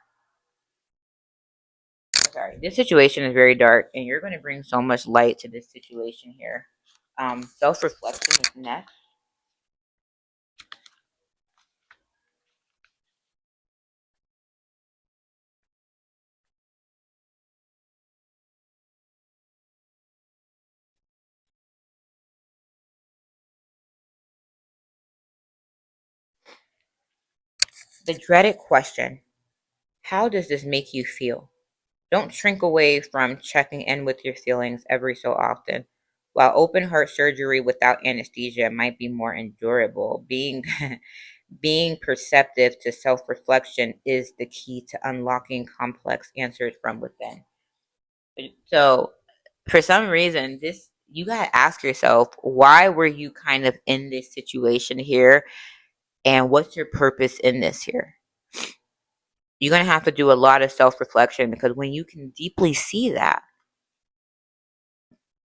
Sorry, this situation is very dark, and you're going to bring so much light to this situation here. Self-reflection is next. The dreaded question: how does this make you feel? Don't shrink away from checking in with your feelings every so often. While open heart surgery without anesthesia might be more endurable, being perceptive to self-reflection is the key to unlocking complex answers from within. So, for some reason, this you gotta ask yourself, why were you kind of in this situation here, and what's your purpose in this here? You're gonna have to do a lot of self-reflection because when you can deeply see that,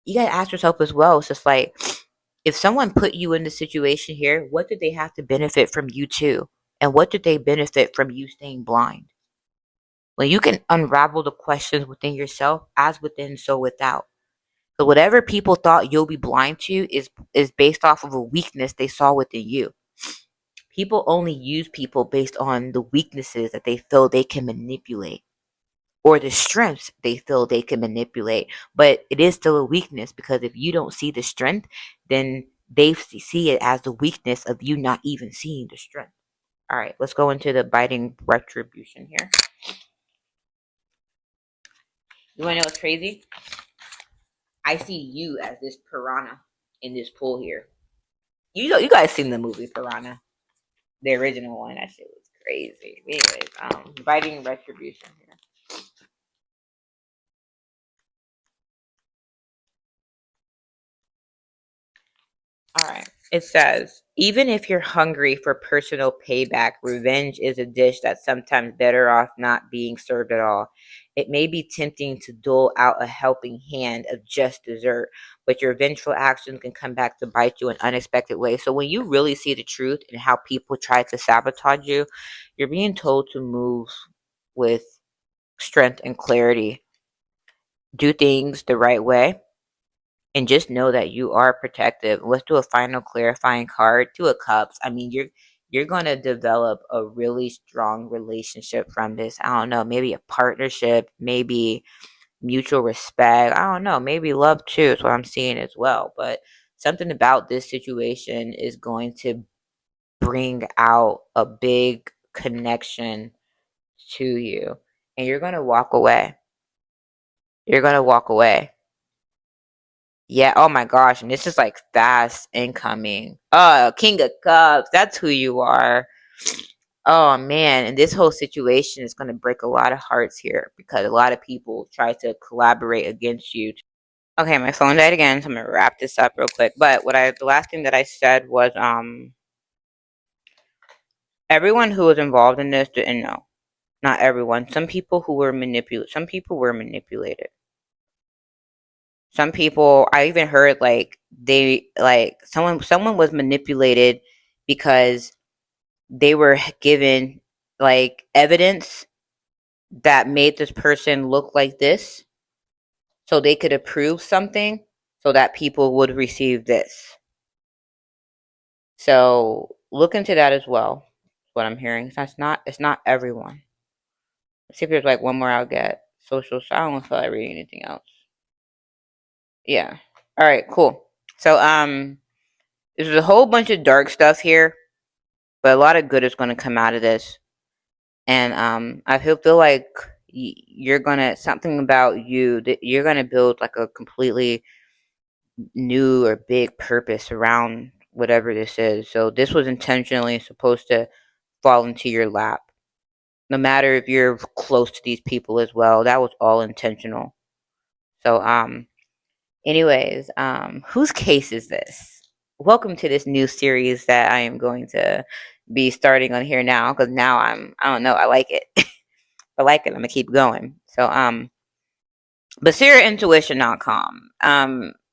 you gotta ask yourself as well. It's just like, if someone put you in the situation here, what did they have to benefit from you too? And what did they benefit from you staying blind? When you can unravel the questions within yourself, as within, so without. So whatever people thought you'll be blind to is based off of a weakness they saw within you. People only use people based on the weaknesses that they feel they can manipulate, or the strengths they feel they can manipulate. But it is still a weakness, because if you don't see the strength, then they see it as the weakness of you not even seeing the strength. All right, let's go into the biting retribution here. You wanna know what's crazy? I see you as this piranha in this pool here. You know, you guys seen the movie Piranha, the original one. That shit was crazy. Anyways, fighting retribution here. All right. It says, even if you're hungry for personal payback, revenge is a dish that's sometimes better off not being served at all. It may be tempting to dole out a helping hand of just dessert, but your vengeful actions can come back to bite you in unexpected ways. So when you really see the truth and how people try to sabotage you, you're being told to move with strength and clarity. Do things the right way and just know that you are protective. Let's do a final clarifying card. Two of Cups. I mean, you're gonna develop a really strong relationship from this. I don't know, maybe a partnership, maybe mutual respect. I don't know, maybe love too is what I'm seeing as well. But something about this situation is going to bring out a big connection to you, and you're gonna walk away. You're gonna walk away. Yeah, oh my gosh, and this is like fast incoming. Oh, King of Cups, that's who you are. Oh man, and this whole situation is going to break a lot of hearts here because a lot of people try to collaborate against you. Okay, my phone died again, so I'm gonna wrap this up real quick. But the last thing that I said was everyone who was involved in this didn't know. Not everyone. Some people were manipulated. Some people, I even heard like someone was manipulated because they were given like evidence that made this person look like this so they could approve something so that people would receive this. So look into that as well. What I'm hearing. It's not everyone. Let's see if there's like one more I'll get. Social silence while I read anything else. Yeah. All right, cool. So there's a whole bunch of dark stuff here, but a lot of good is going to come out of this. And I feel like you're gonna something about you that you're gonna build like a completely new or big purpose around whatever this is. So this was intentionally supposed to fall into your lap. No matter if you're close to these people as well, that was all intentional. So anyways, whose case is this? Welcome to this new series that I am going to be starting on here now because now I don't know, I like it. I like it. I'm gonna keep going. So basiraintuition.com.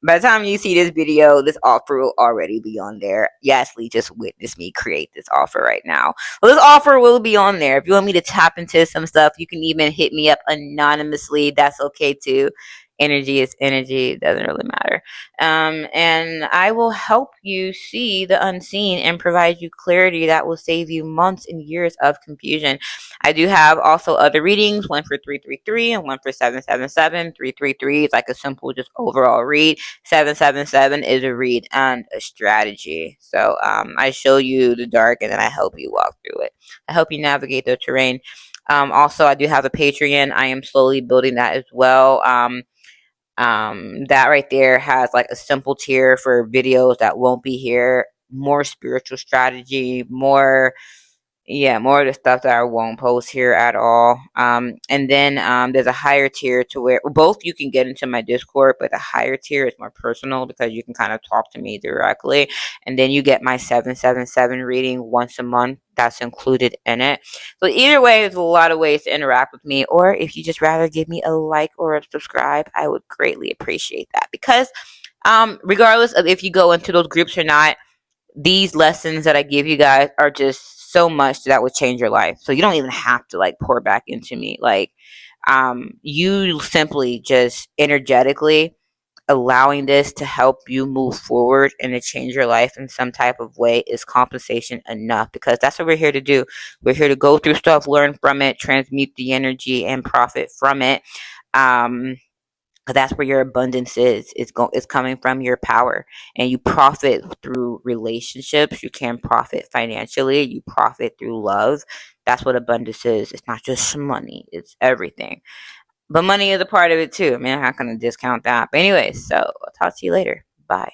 By the time you see this video, this offer will already be on there. Yasli just witnessed me create this offer right now. Well, this offer will be on there. If you want me to tap into some stuff, you can even hit me up anonymously. That's okay too. Energy is energy. It doesn't really matter. And I will help you see the unseen and provide you clarity that will save you months and years of confusion. I do have also other readings, one for 333 and one for 777. 333 is like a simple, just overall read. 777 is a read and a strategy. So I show you the dark and then I help you walk through it. I help you navigate the terrain. Also, I do have a Patreon. I am slowly building that as well. That right there has like a simple tier for videos that won't be here. More spiritual strategy, more of the stuff that I won't post here at all. And then there's a higher tier to where both you can get into my Discord, but the higher tier is more personal because you can kind of talk to me directly. And then you get my 777 reading once a month. That's included in it. So either way, there's a lot of ways to interact with me. Or if you just rather give me a like or a subscribe, I would greatly appreciate that. Because regardless of if you go into those groups or not, these lessons that I give you guys are just so much that would change your life. So you don't even have to like pour back into me. Like you simply just energetically allowing this to help you move forward and to change your life in some type of way is compensation enough, because that's what we're here to do. We're here to go through stuff, learn from it, transmute the energy and profit from it. That's where your abundance is. It's coming from your power, and you profit through relationships. You can profit financially. You profit through love. That's what abundance is. It's not just money. It's everything. But money is a part of it too. I mean, I'm not going to discount that. But anyways, so I'll talk to you later. Bye.